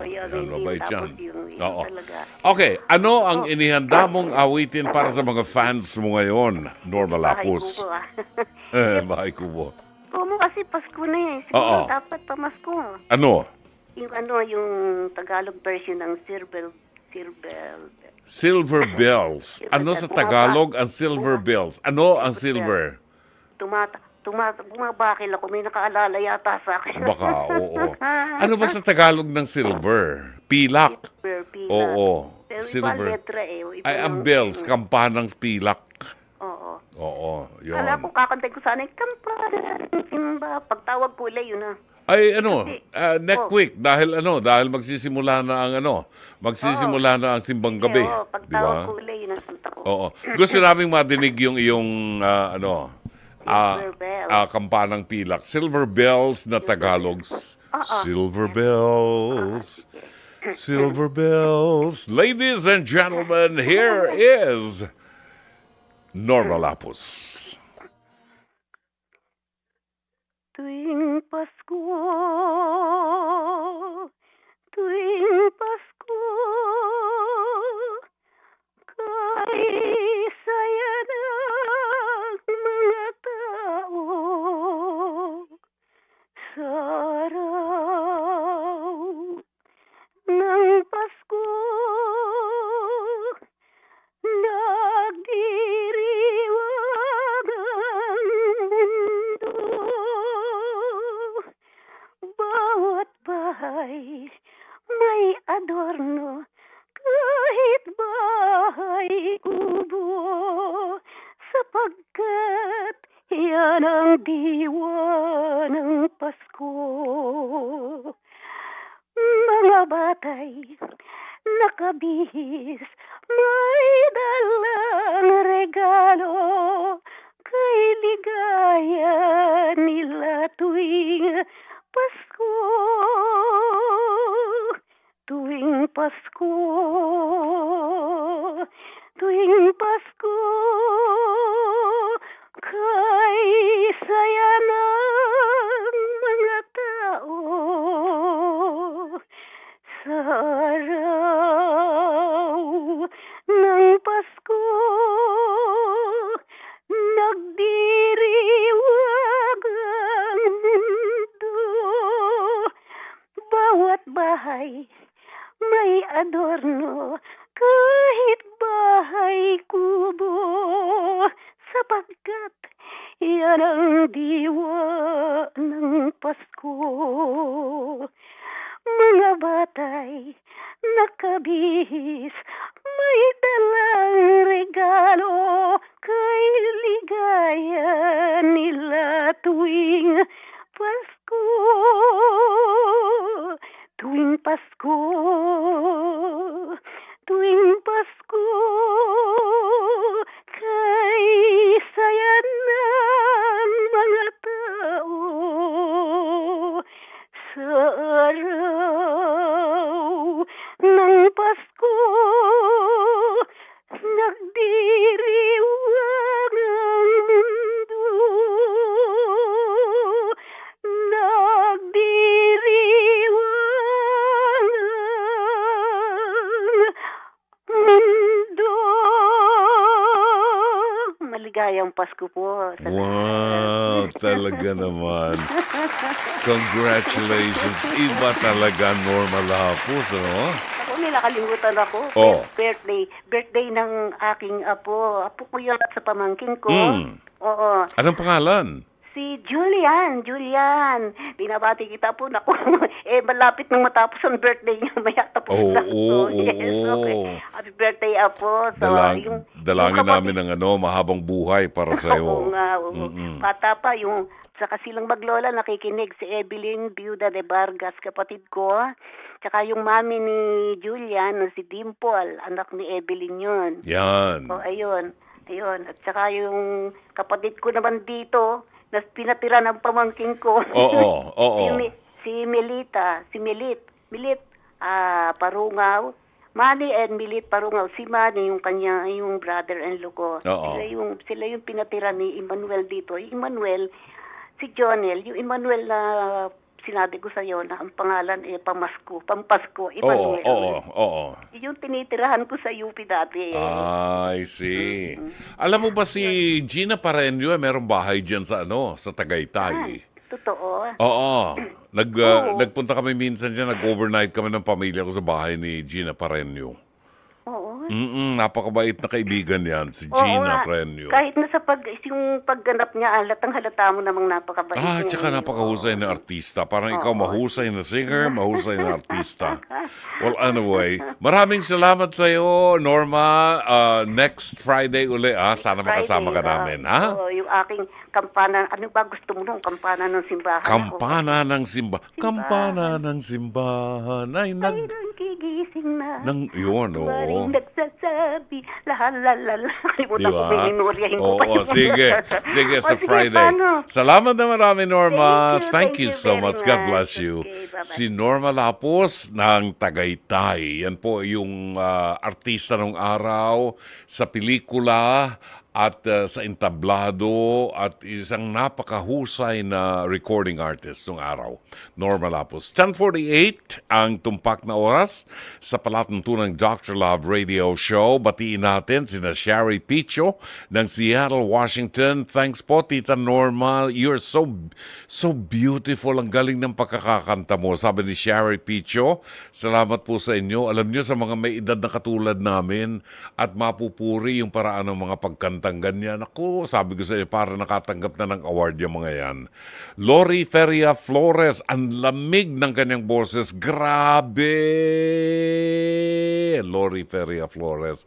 Yan, mabait yan. Oo. Talaga. Okay, ano ang inihanda mong awitin para sa mga fans mo ngayon, Norma Lapus? Bahay Kubo. Como kasi Pasko na eh. Siguro dapat pamasko. Ano? Yung Tagalog version ng Silver Bells. Ano sa Tagalog ang Silver Bells? Ano ang silver? Bumabakil ako. May nakaalala yata sa akin. Baka, oo. Ano ba sa Tagalog ng silver? Pilak. Pilak. Oo. Pero Silver. iba letra eh. Ay, ang bells, kampanang pilak. Oo. Yun. Kala ko kakantay ko sana, kampanan, simba. Pagtawag ko ulit, yun na. Ay, next week, dahil magsisimula na ang simbang gabi. Oo, pagtawag ko ulit, yun ang kanta ko. Oo. Gusto naming madinig yung iyong, kampanang pilak. Silver bells na Tagalog. Silver bells. Silver bells. Ladies and gentlemen, here is Norma Lapus. Tuwing Pasko, tuwing Pasko, kay saya ng mga tao sa araw ng Pasko, nagdiriwag ang mundo. Bawat bahay may adorno, kahit bahay kubo, sapagkat yan ang diwa ng Pasko. Mga batay nakabihis, may dalang regalo, kay ligaya nila tuwing Pasko. Tuwing Pasko, tuwing Pasko, kay saya ng mga tao sa araw ng Pasko, nagdiriwag ang mundo. Bawat bahay may adorno, kahit bahay kubo, sapagkat yan ang diwa ng Pasko. Mga batay nakabihis, may dalang regalo, kay ligaya nila tuwing Pasko. Tuwing Pasko, tuwing Pasko, kay saya ng mga tao sa araw ng Pasko, nagdiriwag ang mundo, nagdiriwag ang mundo. Maligayang Pasko po. Sa Wow, talaga naman. Congratulations. Iba talaga, Norma Lapus, ano? Ako, may nakalimutan ako. Oh. Birthday ng aking apo. Apo ko yun sa pamangkin ko. Oo. Anong pangalan? Si Julian. Binabati kita po. Naku, malapit nang matapos ang birthday niya. Maya tapos Oo, na. oo, Yes, okay. oo. Happy birthday, apo. So, Dalangin yung namin ng mahabang buhay para sa Oo iyo. nga, oo. Bata pa, yung saka silang maglola nakikinig, si Evelyn Biuda de Vargas, kapatid ko. Tsaka yung mami ni Julian, si Dimple, anak ni Evelyn yun. Yan. O, ayun. At saka yung kapatid ko naman dito, na pinatira ng pamangking ko. Oo. Si Milit, Parungaw. Manny and Milit Parungaw. Si Manny, yung brother-in-law ko. Oo. Sila yung pinatira ni Emmanuel dito. Yung Emmanuel, si Jonel, yung Emmanuel na sinabi ko sa iyo na ang pangalan Pampasko, Emmanuel. Oo. Yung tinitirahan ko sa UP dati. I see. Alam mo ba si Gina Parenio, merong bahay diyan sa Tagaytay. Totoo. Oo. Nagpunta kami minsan diyan, nag-overnight kami ng pamilya ko sa bahay ni Gina Parenio. Oo. Napakabait na kaibigan yan, si Oo Gina nga. Parenio. Kahit na yung pagganap niya, halata mo namang napakabait niya. Tsaka napakahusay na artista. Parang ikaw mahusay na singer, mahusay na artista. Well, anyway, maraming salamat sa iyo, Norma. Next Friday uli, sana makasama ka namin, ha? Oo, yung aking kampana. Ano ba gusto mo nung kampana ng simbahan? Kampana ng simbahan. Kampana ng simbahan ay gigising na. Yun, oo. Maring nagsasabi, lahalalala. Kalimutan Di ko, ba? bininuryahin ko pa Oo, yung sige. Sige, sa sige, Friday. paano? Salamat na marami, Norma. Thank Thank you you so very much. God much. bless you. Okay, bye-bye. Si Norma Lapus ng Tagaytay. Yan po yung artista ng araw sa pelikula at sa entablado at isang napakahusay na recording artist ng araw. Norma Lapus. 10:48 ang tumpak na oras sa palatuntunang Dr. Love Radio Show. Batiin natin sina Sherry Picho ng Seattle, Washington. Thanks po, Tita Norma. You're so beautiful. Ang galing ng pagkakakanta mo. Sabi ni Sherry Picho, salamat po sa inyo. Alam niyo, sa mga may edad na katulad namin at mapupuri yung paraan ng mga pagkantang ganyan. Ako, sabi ko sa inyo, para nakatanggap na ng award yung mga yan. Lori Feria Flores, ang lamig ng kanyang boses. Grabe! Lori Feria Flores.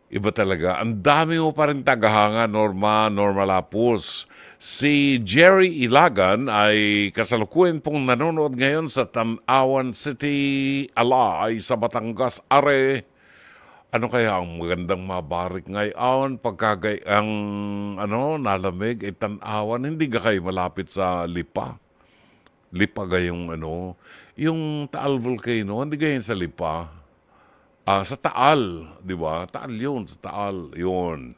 Iba talaga. Ang dami mo pa rin tagahanga, Norma Lapus. Si Jerry Ilagan ay kasalukuyan pong nanonood ngayon sa Tanawan City, Alay, sa Batangas. Are, ano kaya ang magandang mabarik ngayon pagkagay ang nalamig ay Tanawan, hindi ka kayo malapit sa Lipa. Lipa gayong yung Taal Volcano, hindi gayon sa Lipa. Sa Taal, di ba? Taal yun, sa Taal, yun.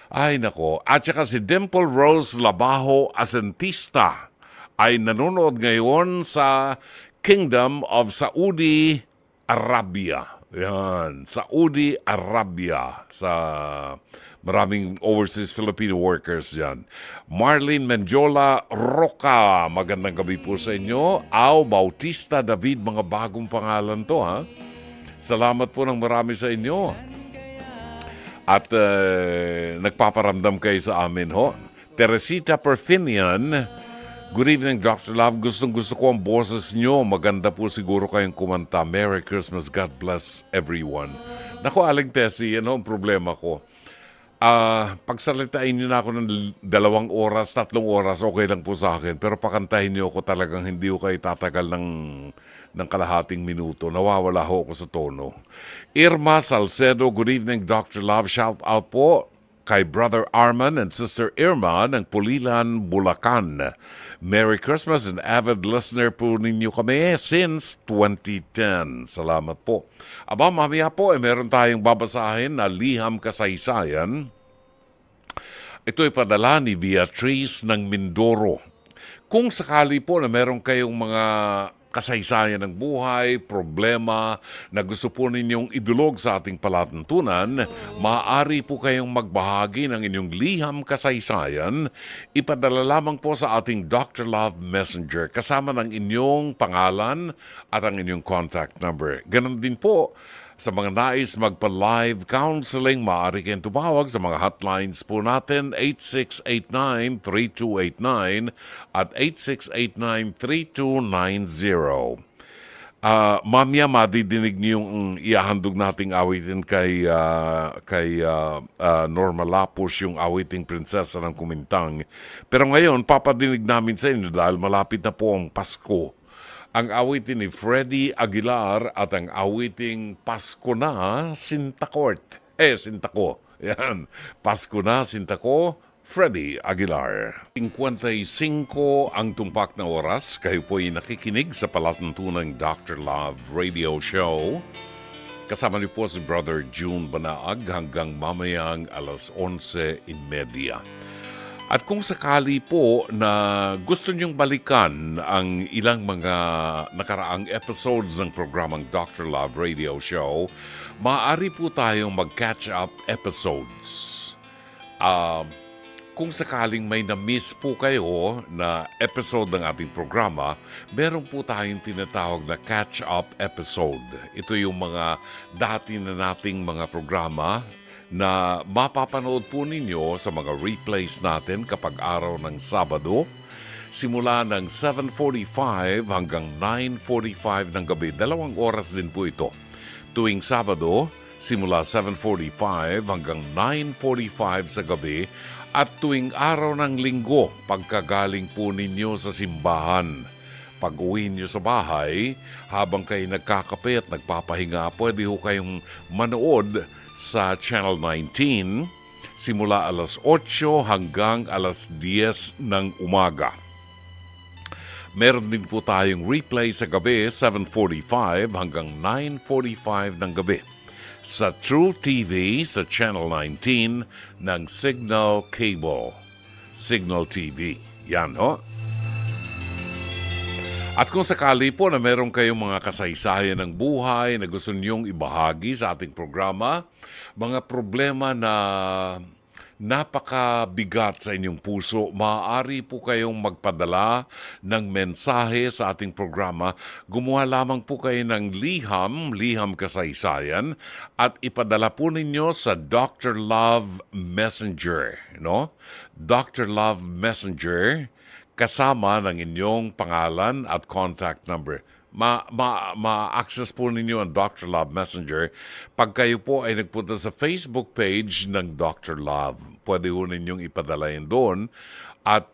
Ay nako, at saka si Dimple Rose Labajo Asentista ay nanonood ngayon sa Kingdom of Saudi Arabia. Yan, Saudi Arabia, sa maraming overseas Filipino workers dyan. Marlene Menjola Roca, magandang gabi po sa inyo. Au Bautista David, mga bagong pangalan to, ha? Salamat po ng marami sa inyo. At nagpaparamdam kayo sa amin, ho. Teresita Perfinian, good evening, Dr. Love. Gustong-gusto ko ang boses nyo. Maganda po siguro kayong kumanta. Merry Christmas. God bless everyone. Naku, Aling Tessie, yan ang problema ko. Pagsalitain nyo na ako ng 2 oras, 3 oras, okay lang po sa akin. Pero pakantahin nyo ako talagang hindi ko kayo tatagal ng kalahating minuto. Nawawala ho ako sa tono. Irma Salcedo, good evening, Dr. Love. Shout out po kay Brother Arman and Sister Irma ng Pulilan, Bulacan. Merry Christmas and avid listener po ninyo kami since 2010. Salamat po. Aba, mamaya po, meron tayong babasahin na liham kasaysayan. Ito ay padala ni Beatrice ng Mindoro. Kung sakali po na meron kayong mga kasaysayan ng buhay, problema na gusto po ninyong idulog sa ating palatuntunan, maaari po kayong magbahagi ng inyong liham kasaysayan. Ipadala lamang po sa ating Dr. Love Messenger kasama ng inyong pangalan at ang inyong contact number. Ganon din po sa mga nais magpa-live counseling, maaari kayong tumawag sa mga hotlines po natin, 8689-3289 at 8689-3290. Mamaya madidinig niyo yung iahandog nating awitin kay Norma Lapus, yung awiting prinsesa ng Kumintang. Pero ngayon, papadinig namin sa inyo dahil malapit na po ang Pasko. Ang awitin ni Freddie Aguilar at ang awiting Pasko na Sintacort. Sintako. Yan. Pasko na Sintako, Freddie Aguilar. 55 ang tumpak na oras. Kayo po'y nakikinig sa palatuntunang Dr. Love Radio Show. Kasama niyo po si Brother June Banaag hanggang mamayang 11:30. At kung sakali po na gusto niyong balikan ang ilang mga nakaraang episodes ng programang Dr. Love Radio Show, maaari po tayong mag-catch up episodes. Kung sakaling may na-miss po kayo na episode ng ating programa, meron po tayong tinatawag na catch-up episode. Ito yung mga dati na nating mga programa na mapapanood po ninyo sa mga replays natin kapag araw ng Sabado, simula ng 7:45 hanggang 9:45 ng gabi. 2 oras din po ito. Tuwing Sabado, simula 7:45 hanggang 9:45 sa gabi, at tuwing araw ng Linggo, pagkagaling po ninyo sa simbahan, Pag uwi nyo sa bahay, habang kayo nagkakape at nagpapahinga, pwede ho kayong manood sa Channel 19 simula alas 8 hanggang alas 10 ng umaga. Meron din po tayong replay sa gabi, 7:45 hanggang 9:45 ng gabi. Sa True TV sa Channel 19 ng Signal Cable. Signal TV. Yan ho. At kung sakali po na meron kayong mga kasaysayan ng buhay na gusto niyong ibahagi sa ating programa, mga problema na napakabigat sa inyong puso, maaari po kayong magpadala ng mensahe sa ating programa. Gumawa lamang po kayo ng liham kasaysayan, at ipadala po ninyo sa Dr. Love Messenger. No? Dr. Love Messenger, kasama ng inyong pangalan at contact number. Ma-access po ninyo ang Dr. Love Messenger pag kayo po ay nagpunta sa Facebook page ng Dr. Love. Pwede po ninyong ipadala yun doon at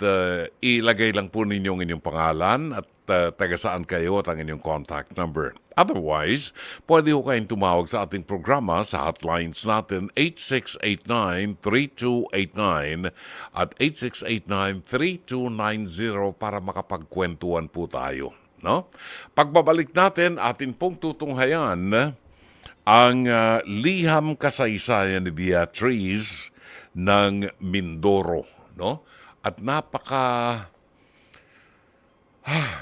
ilagay lang po ninyo ang inyong pangalan at taga saan kayo at ang inyong contact number. Otherwise, pwede po kayong tumawag sa ating programa sa hotlines natin 8689-3289 at 8689-3290 para makapagkwentuhan po tayo. No? Pagbabalik natin, atin pong tutunghayan ang liham kasaysayan ni Beatriz ng Mindoro. No? At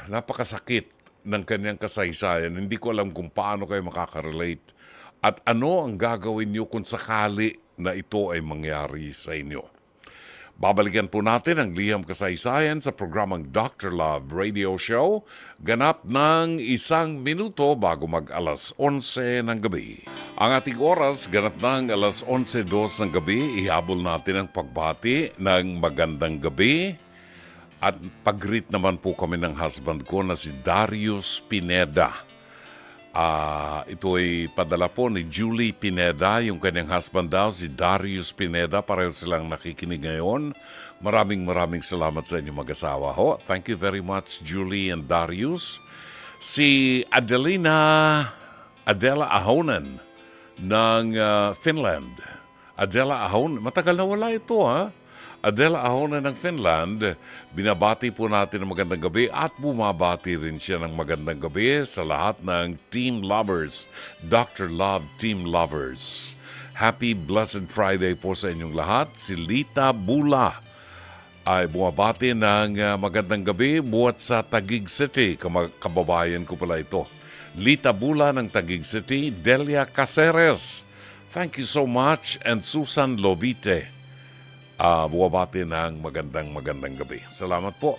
napakasakit ng kanyang kasaysayan. Hindi ko alam kung paano kayo makaka-relate at ano ang gagawin niyo kung sakali na ito ay mangyari sa inyo. Babalikan po natin ang liham kasaysayan sa programang Dr. Love Radio Show, ganap ng 1 minuto bago mag-alas 11 ng gabi. Ang ating oras, ganap ng alas 11:02 ng gabi, ihabol natin ang pagbati ng magandang gabi. At pag-greet naman po kami ng husband ko na si Darius Pineda. Ito ay padala po ni Julie Pineda, yung kanyang husband daw, si Darius Pineda. Pareho silang nakikinig ngayon. Maraming salamat sa inyong mag-asawa ho. Thank you very much, Julie and Darius. Si Adela Ahonen ng Finland. Adela Ahonen, matagal na wala ito ha. Adela Ahonen ng Finland, binabati po natin ng magandang gabi at bumabati rin siya ng magandang gabi sa lahat ng Team Lovers, Dr. Love Team Lovers. Happy Blessed Friday po sa inyong lahat. Si Lita Bula ay bumabati ng magandang gabi buhat sa Taguig City. Kababayan ko pala ito. Lita Bula ng Taguig City, Delia Caceres. Thank you so much. And Susan Lovite. Buwabati ng magandang gabi. Salamat po.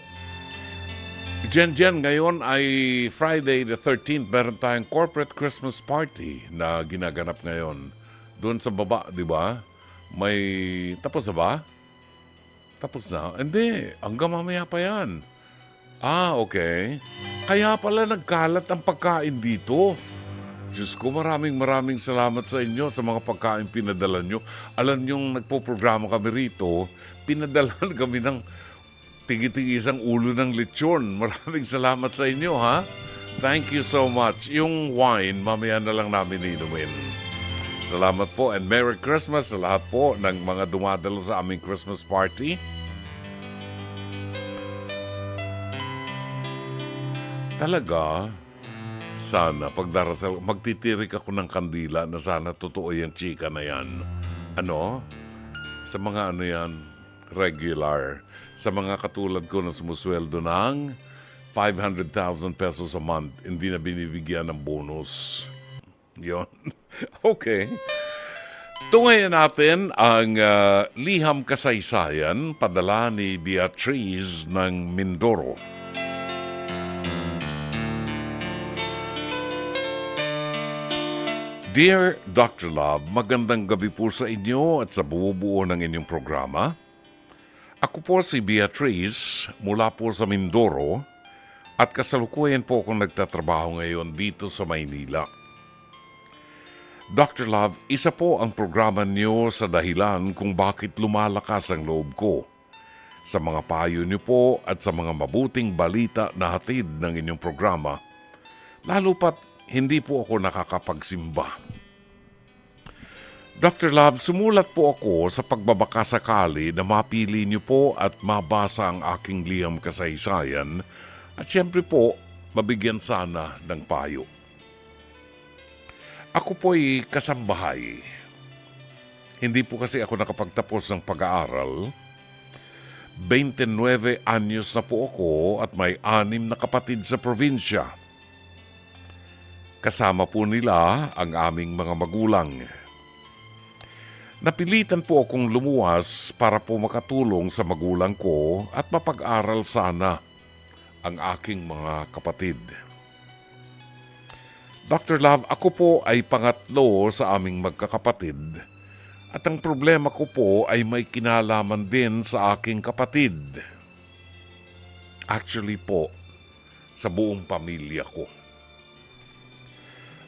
Jen, ngayon ay Friday the 13th. Meron tayong corporate Christmas party na ginaganap ngayon. Doon sa baba, di ba? May... Tapos na ba? Tapos na? Hindi. Hanggang mamaya pa yan. Okay. Kaya pala nagkalat ang pagkain dito. Diyos ko, maraming salamat sa inyo sa mga pagkain pinadala nyo. Alam nyo, nagpo-programa kami rito, pinadalan kami ng tigi-tigisang ulo ng lechon. Maraming salamat sa inyo, ha? Thank you so much. Yung wine, mamaya na lang namin inumin. Salamat po and Merry Christmas sa lahat po ng mga dumadalo sa aming Christmas party. Talaga, sana pagdarasal, magtitirik ako ng kandila na sana totoo yung chika na yan. Ano? Sa mga yan, regular. Sa mga katulad ko na sumusweldo ng 500,000 pesos a month, hindi na binibigyan ng bonus. Yon. Okay. Tungayan natin ang liham kasaysayan, padala ni Beatriz ng Mindoro. Dear Dr. Love, magandang gabi po sa inyo at sa bubuo ng inyong programa. Ako po si Beatriz mula po sa Mindoro at kasalukuyan po akong nagtatrabaho ngayon dito sa Maynila. Dr. Love, isa po ang programa niyo sa dahilan kung bakit lumalakas ang loob ko. sa mga payo niyo po at sa mga mabuting balita na hatid ng inyong programa. Lalo pat hindi po ako nakakapagsimba. Dr. Love, sumulat po ako sa pagbabakasakali na mapili niyo po at mabasa ang aking liham kasaysayan at siyempre po, mabigyan sana ng payo. Ako po'y kasambahay. Hindi po kasi ako nakapagtapos ng pag-aaral. 29 anyos na po ako at may 6 na kapatid sa probinsya. Kasama po nila ang aming mga magulang. Napilitan po akong lumuwas para po makatulong sa magulang ko at mapag-aral sana ang aking mga kapatid. Dr. Love, ako po ay pangatlo sa aming magkakapatid at ang problema ko po ay may kinalaman din sa aking kapatid. Actually po, sa buong pamilya ko.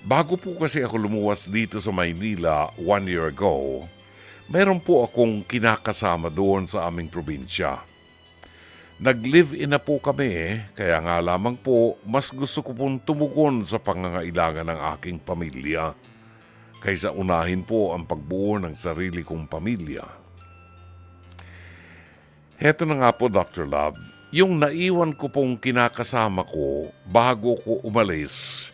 Bago po kasi ako lumuwas dito sa Maynila 1 year ago, meron po akong kinakasama doon sa aming probinsya. Nag-live-in na po kami, kaya nga lamang po mas gusto ko pong tumugon sa pangangailangan ng aking pamilya kaysa unahin po ang pagbuo ng sarili kong pamilya. Heto na nga po, Dr. Love, yung naiwan ko pong kinakasama ko bago ko umalis,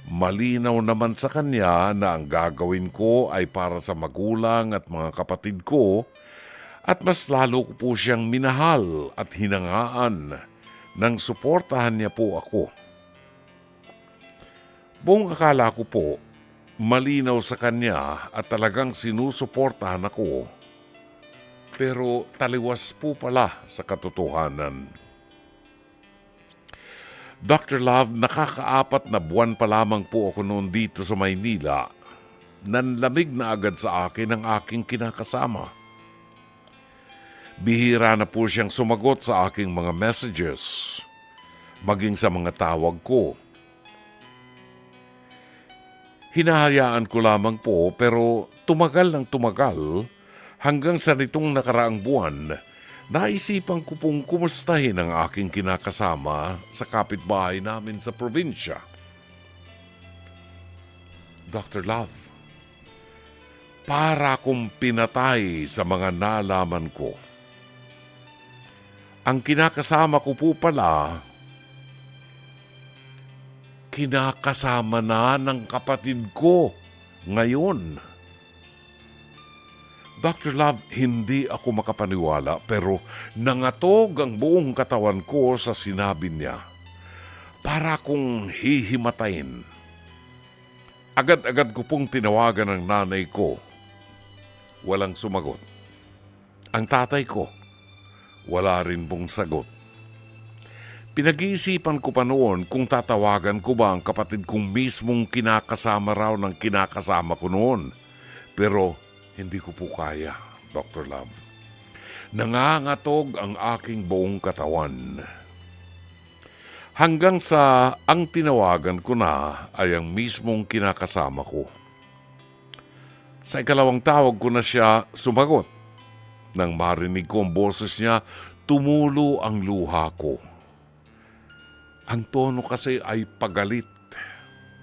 malinaw naman sa kanya na ang gagawin ko ay para sa magulang at mga kapatid ko at mas lalo ko po siyang minahal at hinangaan nang suportahan niya po ako. Buong akala ko po, malinaw sa kanya at talagang sinusuportahan ako. Pero taliwas po pala sa katotohanan. Dr. Love, nakaka-4 na buwan pa lamang po ako noon dito sa Maynila. Nanlamig na agad sa akin ang aking kinakasama. Bihira na po siyang sumagot sa aking mga messages, maging sa mga tawag ko. Hinahayaan ko lamang po pero tumagal ng tumagal hanggang sa nitong nakaraang buwan, naisipan ko pong kumustahin ang aking kinakasama sa kapitbahay namin sa probinsya. Dr. Love, para kong pinatay sa mga nalaman ko. Ang kinakasama ko po pala, kinakasama na ng kapatid ko ngayon. Dr. Love, hindi ako makapaniwala pero nangatog ang buong katawan ko sa sinabi niya. Para kong hihimatayin. Agad-agad ko pong tinawagan ang nanay ko. Walang sumagot. Ang tatay ko, wala rin pong sagot. Pinag-iisipan ko pa noon kung tatawagan ko ba ang kapatid kong mismong kinakasama raw ng kinakasama ko noon. Pero hindi ko po kaya, Dr. Love. Nangangatog ang aking buong katawan. Hanggang sa ang tinawagan ko na ay ang mismong kinakasama ko. Sa ikalawang tawag ko na siya sumagot. Nang marinig ko ang boses niya, tumulo ang luha ko. Ang tono kasi ay pagalit.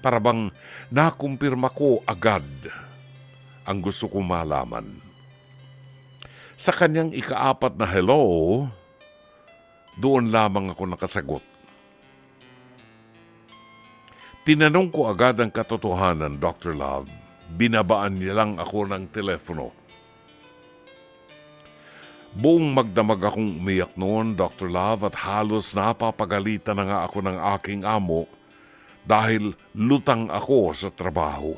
Para bang nakumpirma ko agad ang gusto kong malaman. Sa kanyang ika-4 na hello, doon lamang ako nakasagot. Tinanong ko agad ang katotohanan, Dr. Love. Binabaan niya lang ako ng telepono. Buong magdamag akong umiyak noon, Dr. Love, at halos napapagalitan na nga ako ng aking amo dahil lutang ako sa trabaho.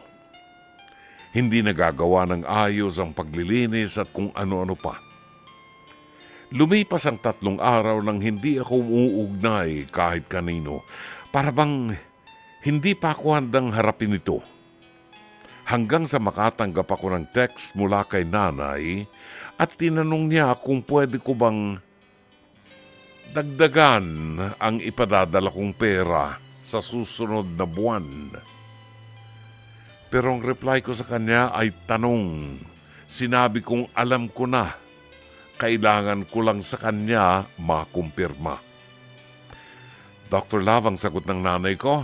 Hindi nagagawa ng ayos ang paglilinis at kung ano-ano pa. Lumipas ang 3 araw nang hindi ako umuugnay kahit kanino. Para bang hindi pa ako handang harapin ito. Hanggang sa makatanggap ako ng text mula kay nanay at tinanong niya kung pwede ko bang dagdagan ang ipadadala kong pera sa susunod na buwan. Pero ang reply ko sa kanya ay tanong. Sinabi kong alam ko na. kailangan ko lang sa kanya makumpirma. Dr. Love, ang sagot ng nanay ko,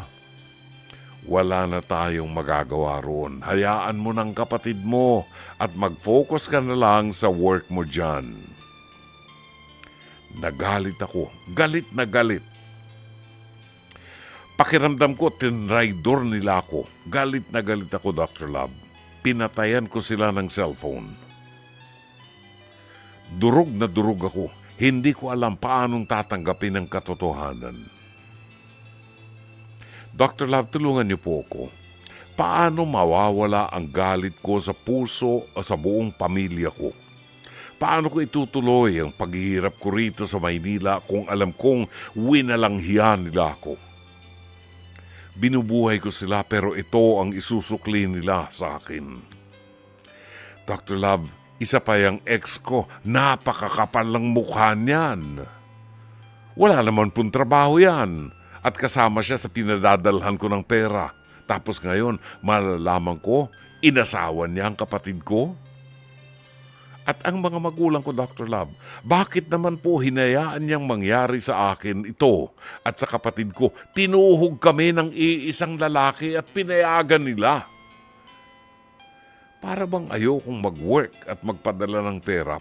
wala na tayong magagawa roon. Hayaan mo ng kapatid mo at mag-focus ka na lang sa work mo dyan. Nagalit ako. Galit na galit. Pakiramdam ko, tinraidor nila ako. Galit na galit ako, Dr. Love. Pinatayan ko sila ng cellphone. Durog na durog ako. Hindi ko alam paanong tatanggapin ang katotohanan. Dr. Love, tulungan niyo po ako. Paano mawawala ang galit ko sa puso o sa buong pamilya ko? Paano ko itutuloy ang paghihirap ko rito sa Maynila kung alam kong winalanghiyan nila ako? Binubuhay ko sila pero ito ang isusukli nila sa akin. Dr. Love, isa pa yung ex ko, napakakapal ng mukha niyan. Wala naman pong trabaho yan. At kasama siya sa pinadadalhan ko ng pera. Tapos ngayon, malalaman ko, inasawan niya ang kapatid ko? At ang mga magulang ko, Dr. Love, bakit naman po hinayaan niyang mangyari sa akin ito at sa kapatid ko? Tinuhog kami ng iisang lalaki at pinayagan nila. Para bang ayokong mag-work at magpadala ng pera?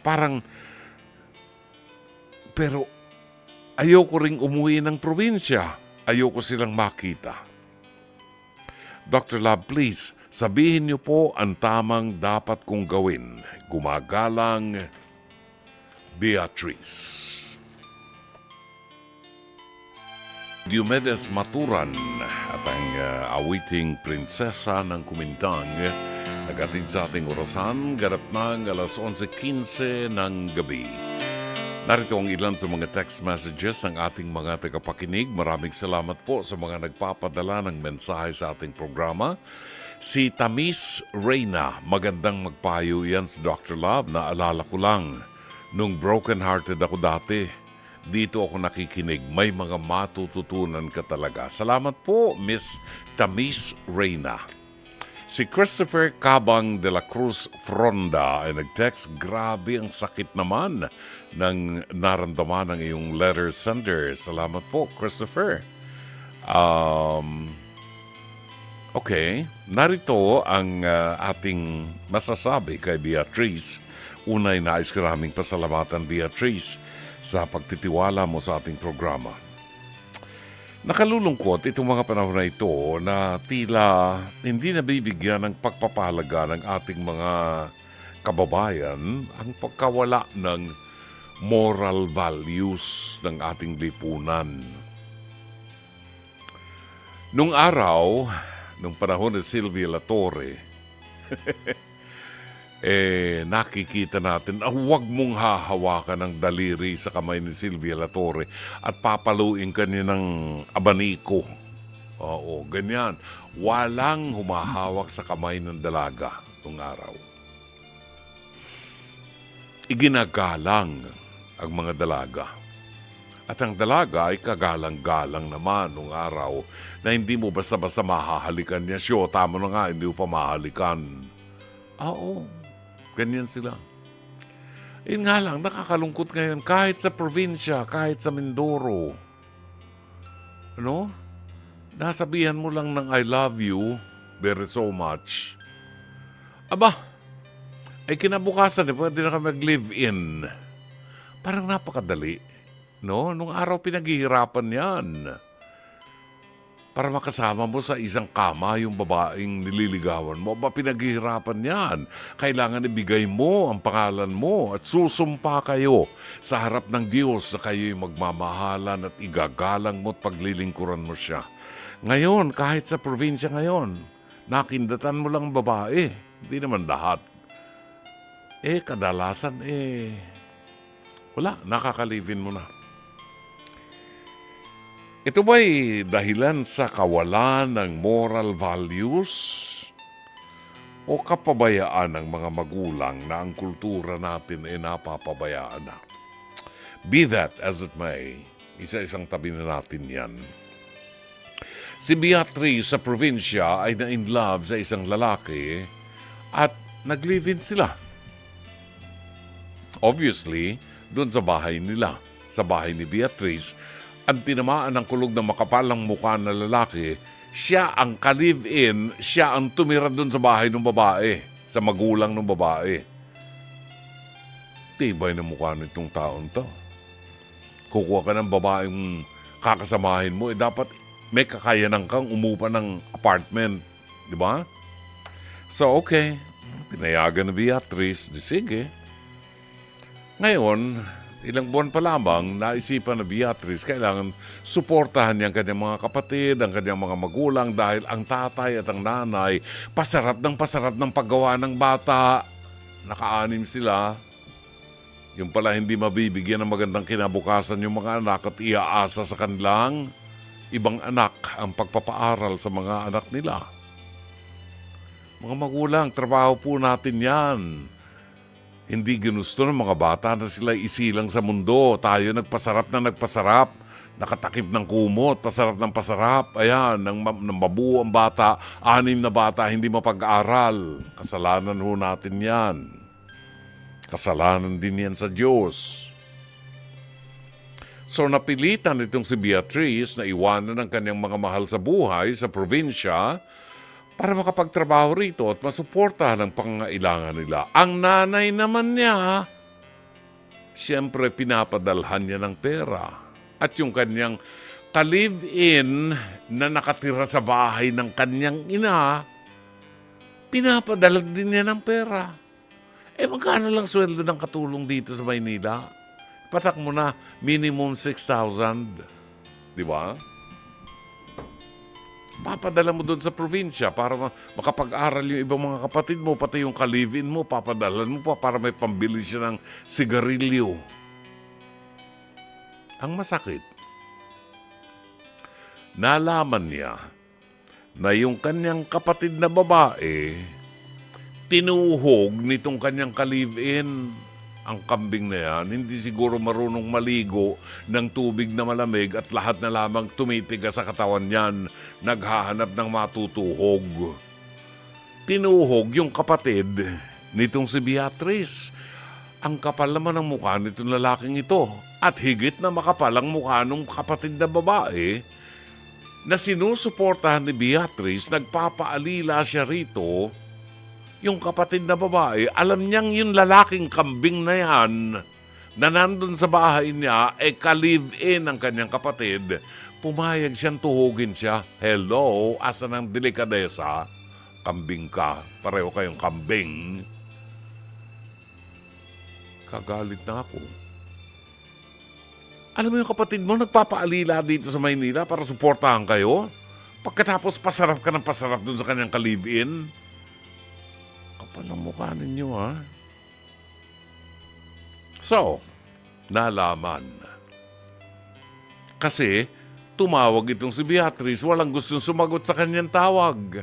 Pero ayoko ring umuwi ng probinsya. Ayoko silang makita. Dr. Love, please, sabihin niyo po ang tamang dapat kong gawin. Gumagalang, Beatrice. Diomedes Maturan at ang awiting prinsesa ng Kumintang nagatid sa ating orasan, ganap ng alas 11:15 ng gabi. Narito ang ilan sa mga text messages ng ating mga tagapakinig. Maraming salamat po sa mga nagpapadala ng mensahe sa ating programa. Si Tamis Reyna, magandang magpayo yan sa Dr. Love. Naalala ko lang, nung broken-hearted ako dati, dito ako nakikinig. May mga matututunan ka talaga. Salamat po, Miss Tamis Reyna. Si Christopher Cabang de la Cruz Fronda ay nag-text, grabe ang sakit naman ng naramdaman ng iyong letter sender. Salamat po, Christopher. Okay, narito ang ating masasabi kay Beatrice. Unay, nais ko naming pasalamatan, Beatrice, sa pagtitiwala mo sa ating programa. Nakalulungkot itong mga panahon na ito na tila hindi nabibigyan ng pagpapahalaga ng ating mga kababayan ang pagkawala ng moral values ng ating lipunan. Nung araw, nung panahon ni Sylvia Latore, nakikita natin, huwag mong hahawakan ng daliri sa kamay ni Sylvia Latore at papaluin ka niya ng abaniko. Oo, ganyan. Walang humahawak sa kamay ng dalaga nung araw. Iginagalang ang mga dalaga. At ang dalaga ay kagalang-galang naman nung araw na hindi mo basta-basta mahahalikan niya. Siyo, tama na nga, hindi mo pa mahalikan. Oo, ganyan sila. Yun nga lang, nakakalungkot ngayon kahit sa probinsya, kahit sa Mindoro. Ano? Nasabihan mo lang ng I love you very so much. Aba, ay kinabukasan, pwede na kami mag-live-in. Parang napakadali. No? Nung araw pinaghihirapan yan. Para makasama mo sa isang kama yung babaeng nililigawan mo, pinaghihirapan yan. Kailangan ibigay mo ang pangalan mo at susumpa kayo sa harap ng Diyos na kayo'y magmamahalan at igagalang mo at paglilingkuran mo siya. Ngayon, kahit sa probinsya ngayon, nakindatan mo lang babae. Hindi naman lahat. Kadalasan, wala, nakakalivin mo na. Ito ba'y dahilan sa kawalan ng moral values o kapabayaan ng mga magulang na ang kultura natin ay napapabayaan na? Be that as it may, isa-isang tabi na natin yan. Si Beatrice sa probinsya ay na-in love sa isang lalaki at nag-live-in sila. Obviously, doon sa bahay nila. Sa bahay ni Beatrice, ang tinamaan ng kulog na makapalang mukha na lalaki, siya ang ka-live-in, siya ang tumira doon sa bahay ng babae, sa magulang ng babae. Tibay na mukha nitong taon to. Kukuha ka ng babaeng kakasamahin mo, dapat may kakayanan kang umupa ng apartment. Di ba? So, okay. Pinayagan na Beatrice. Di sige. Ngayon, ilang buwan pa lamang, naisipan na Beatrice, kailangan suportahan niya ang kanyang mga kapatid, ang kanyang mga magulang dahil ang tatay at ang nanay, pasarap ng paggawa ng bata. Naka-anim sila. Yung pala hindi mabibigyan ng magandang kinabukasan yung mga anak at iaasa sa kanilang ibang anak ang pagpapaaral sa mga anak nila. Mga magulang, trabaho po natin yan. Hindi ginusto ng mga bata na sila isilang sa mundo. Tayo nagpasarap na nagpasarap. Nakatakip ng kumot, pasarap ng pasarap. Ayan, nang mabuo ang bata, 6 na bata, hindi mapag-aral. Kasalanan ho natin yan. Kasalanan din yan sa Diyos. So napilitan itong si Beatrice na iwanan ang kanyang mga mahal sa buhay sa probinsya para makapagtrabaho rito at masuportahan ang pangangailangan nila. Ang nanay naman niya, siyempre pinapadalhan niya ng pera. At yung kanyang ka-live-in na nakatira sa bahay ng kanyang ina, pinapadala din niya ng pera. Magkano lang sweldo ng katulong dito sa Maynila? Patak mo na, minimum 6,000. Di ba? Papadala mo doon sa probinsya para makapag-aral yung ibang mga kapatid mo, pati yung ka-live-in mo, papadalan mo pa para may pambili siya ng sigarilyo. Ang masakit, nalaman niya na yung kanyang kapatid na babae, tinuhog nitong kanyang ka-live-in. Ang kambing na yan, hindi siguro marunong maligo ng tubig na malamig at lahat na lamang tumitigas sa katawan niyan, naghahanap ng matutuhog. Tinuhog yung kapatid nitong si Beatrice. Ang kapal naman ng mukha nitong lalaking ito at higit na makapal ang mukha ng kapatid na babae na sinusuportahan ni Beatrice, nagpapaalila siya rito. Yung kapatid na babae, alam niyang yung lalaking kambing na yan na nandun sa bahay niya, ka-live-in ang kanyang kapatid. Pumayag siyang tuhugin siya. Hello, asan ang delikadesa? Kambing ka. Pareho kayong kambing. Kagalit na ako. Alam mo yung kapatid mo, nagpapaalila dito sa Maynila para suportahan kayo? Pagkatapos pasarap ka ng pasarap dun sa kanyang ka-live-in? Kapal ang mukha ninyo, ha? So, nalaman. Kasi, tumawag itong si Beatrice, walang gustong sumagot sa kanyang tawag.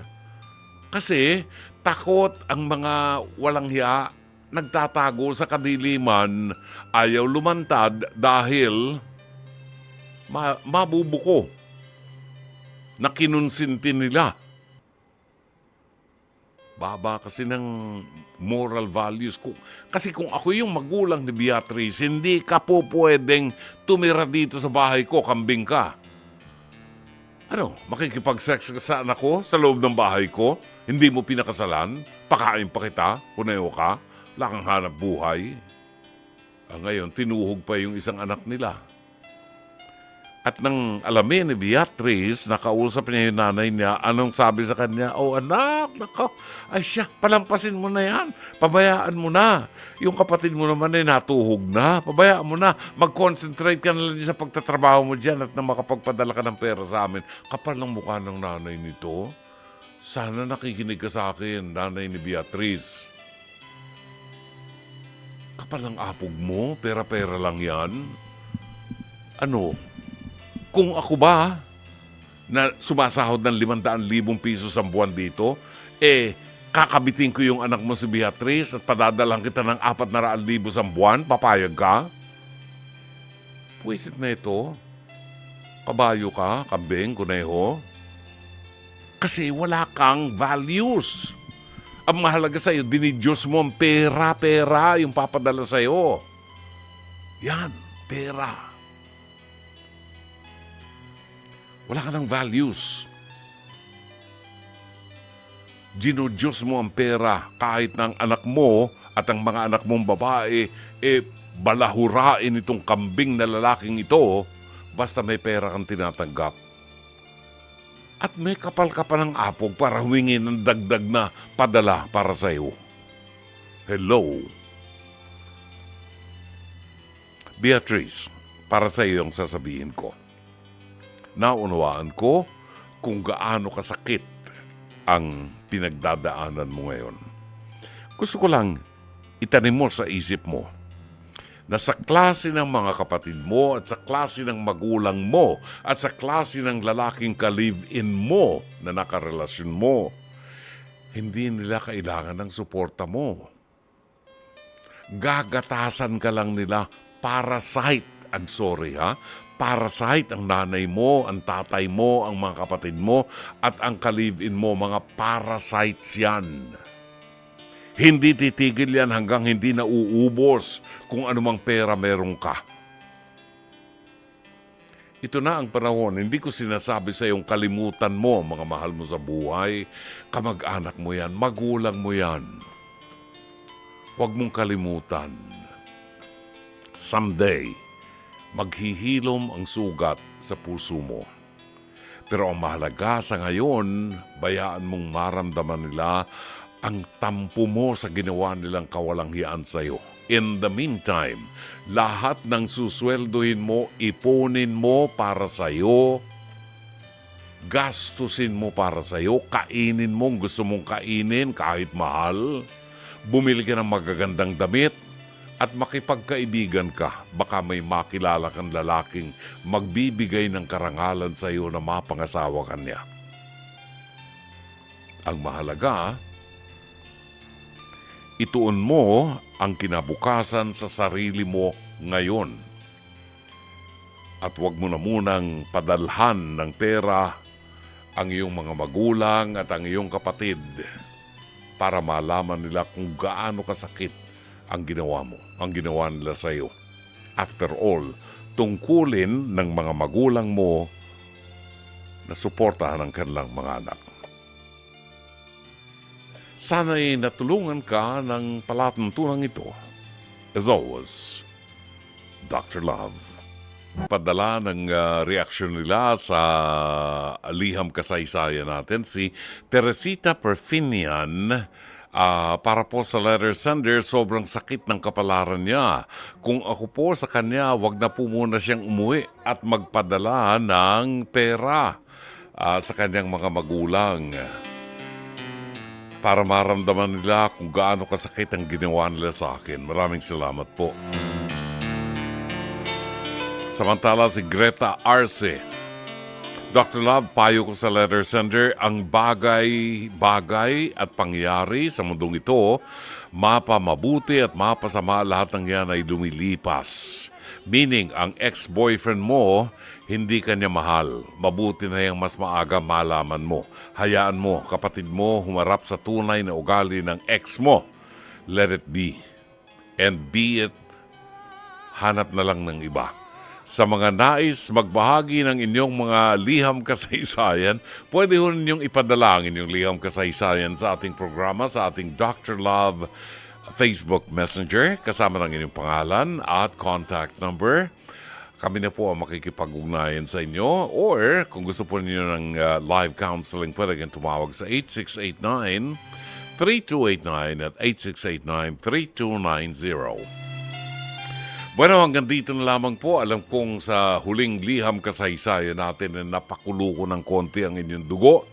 Kasi, takot ang mga walang hiya, nagtatago sa kadiliman, ayaw lumantad dahil mabubuko na kinunsinti nila. Baba kasi ng moral values ko. Kasi kung ako yung magulang ni Beatrice, hindi ka po pwedeng tumira dito sa bahay ko, kambing ka. Ano, makikipag-sex ka sa anak ko sa loob ng bahay ko? Hindi mo pinakasalan? Pakain pa kita? Punayo ka? Wala kang hanap buhay? Ngayon, tinuhog pa yung isang anak nila. At nang alamin ni Beatrice, nakausap niya yung nanay niya, anong sabi sa kanya? Oh anak, nako, ay siya, palampasin mo na yan. Pabayaan mo na. Yung kapatid mo naman ay natuhog na. Pabayaan mo na. Mag-concentrate ka na lang sa pagtatrabaho mo dyan at na makapagpadala ka ng pera sa amin. Kapal ng mukha ng nanay nito. Sana nakikinig ka sa akin, nanay ni Beatrice. Kapal ng apog mo, pera-pera lang yan. Ano? Kung ako ba, na sumasahod ng 500,000 pesos ang buwan dito, kakabitin ko yung anak mo si Beatrice at padadalang kita ng 400,000 sa buwan, papayag ka? Puwisit na ito. Kabayo ka, kambing, kuneho. Kasi wala kang values. Ang mahalaga sa'yo, dinidiyos mo ang pera, yung papadala sa'yo. Yan, pera. Wala ka ng values. Ginudyos mo ang pera kahit ng anak mo at ang mga anak mong babae, balahurain itong kambing na lalaking ito basta may pera kang tinatanggap. At may kapal ka pa ng apog para humingi ng dagdag na padala para sa iyo. Hello? Beatrice, para sa iyo ang sasabihin ko. Naunawaan ko kung gaano kasakit ang pinagdadaanan mo ngayon. Gusto ko lang itanim mo sa isip mo na sa klase ng mga kapatid mo at sa klase ng magulang mo at sa klase ng lalaking ka-live-in mo na nakarelasyon mo, hindi nila kailangan ng suporta mo. Gagatasan ka lang nila, parasite. I'm sorry ha. Parasite ang nanay mo, ang tatay mo, ang mga kapatid mo, at ang ka-live-in mo, mga parasites yan. Hindi titigil yan hanggang hindi nauubos kung anumang pera meron ka. Ito na ang panahon, hindi ko sinasabi sa iyong kalimutan mo ang mga mahal mo sa buhay, kamag-anak mo yan, magulang mo yan. Huwag mong kalimutan. Someday, maghihilom ang sugat sa puso mo. Pero ang mahalaga sa ngayon, bayaan mong maramdaman nila ang tampo mo sa ginawa nilang kawalanghiyaan sa iyo. In the meantime, lahat ng susweldohin mo, ipunin mo para sa iyo, gastusin mo para sa iyo, kainin mo gusto mong kainin kahit mahal, bumili ka ng magagandang damit, at makipagkaibigan ka, baka may makilala kang lalaking magbibigay ng karangalan sa iyo na mapangasawa ka niya. Ang mahalaga, ituon mo ang kinabukasan sa sarili mo ngayon. At huwag mo na munang padalhan ng pera ang iyong mga magulang at ang iyong kapatid para malaman nila kung gaano kasakit ang ginawa mo, ang ginawa nila sa iyo. After all, tungkulin ng mga magulang mo na suportahan ang kanilang mga anak. Sana'y natulungan ka ng palatuntunan ito. As always, Dr. Love. Padala ng reaksyon nila sa liham kasaysayan natin, si Teresita Perfinian. Para po sa letter sender, sobrang sakit ng kapalaran niya. Kung ako po sa kanya, wag na po muna siyang umuwi at magpadala ng pera sa kanyang mga magulang. Para maramdaman nila kung gaano kasakit ang ginawa nila sa akin. Maraming salamat po. Samantala si Greta Arce. Dr. Love, payo ko sa letter sender, ang bagay at pangyari sa mundong ito, mapamabuti at mapasama, lahat ng yan ay lumilipas. Meaning, ang ex-boyfriend mo, hindi kanya mahal. Mabuti na yung mas maaga malaman mo. Hayaan mo, kapatid mo, humarap sa tunay na ugali ng ex mo. Let it be. And be it, hanap na lang ng iba. Sa mga nais magbahagi ng inyong mga liham kasaysayan, pwede ho ninyong ipadala ang inyong liham kasaysayan sa ating programa, sa ating Dr. Love Facebook Messenger, kasama ng inyong pangalan at contact number. Kami na po ang makikipag-ugnayan sa inyo. Or kung gusto po niyo ng live counseling, pwede kayong tumawag sa 8689-3289 at 8689-3290. Bueno, hanggang dito na lamang po. Alam kong sa huling liham kasaysayan natin na napakulo ko ng konti ang inyong dugo.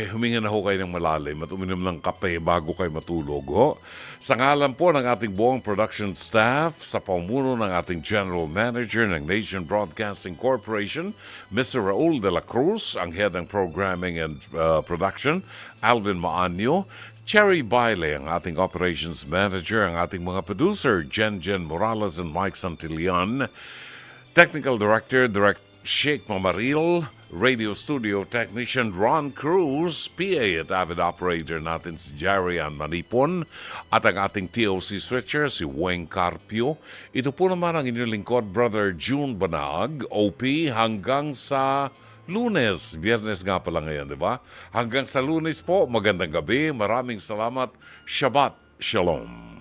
Huminga na ho kayo ng malalim at uminom ng kape bago kayo matulog. Ho. Sa ngalan po ng ating buong production staff, sa pamuno ng ating General Manager ng Nation Broadcasting Corporation, Mr. Raul de la Cruz, ang head ng Programming and Production, Alvin Maanyo, Cherry Baile, ang ating operations manager, ang ating mga producer, Jen Morales and Mike Santillan, technical director, Direct Sheikh Mamaril, Radio Studio Technician Ron Cruz, PA at Avid Operator natin si Jarian Manipon, at ang ating TOC Switcher si Weng Carpio. Ito po naman ang inyong lingkod, Brother June Banag, OP, hanggang sa Lunes. Biyernes nga pala ngayon, di ba? Hanggang sa Lunes po, magandang gabi. Maraming salamat. Shabbat Shalom.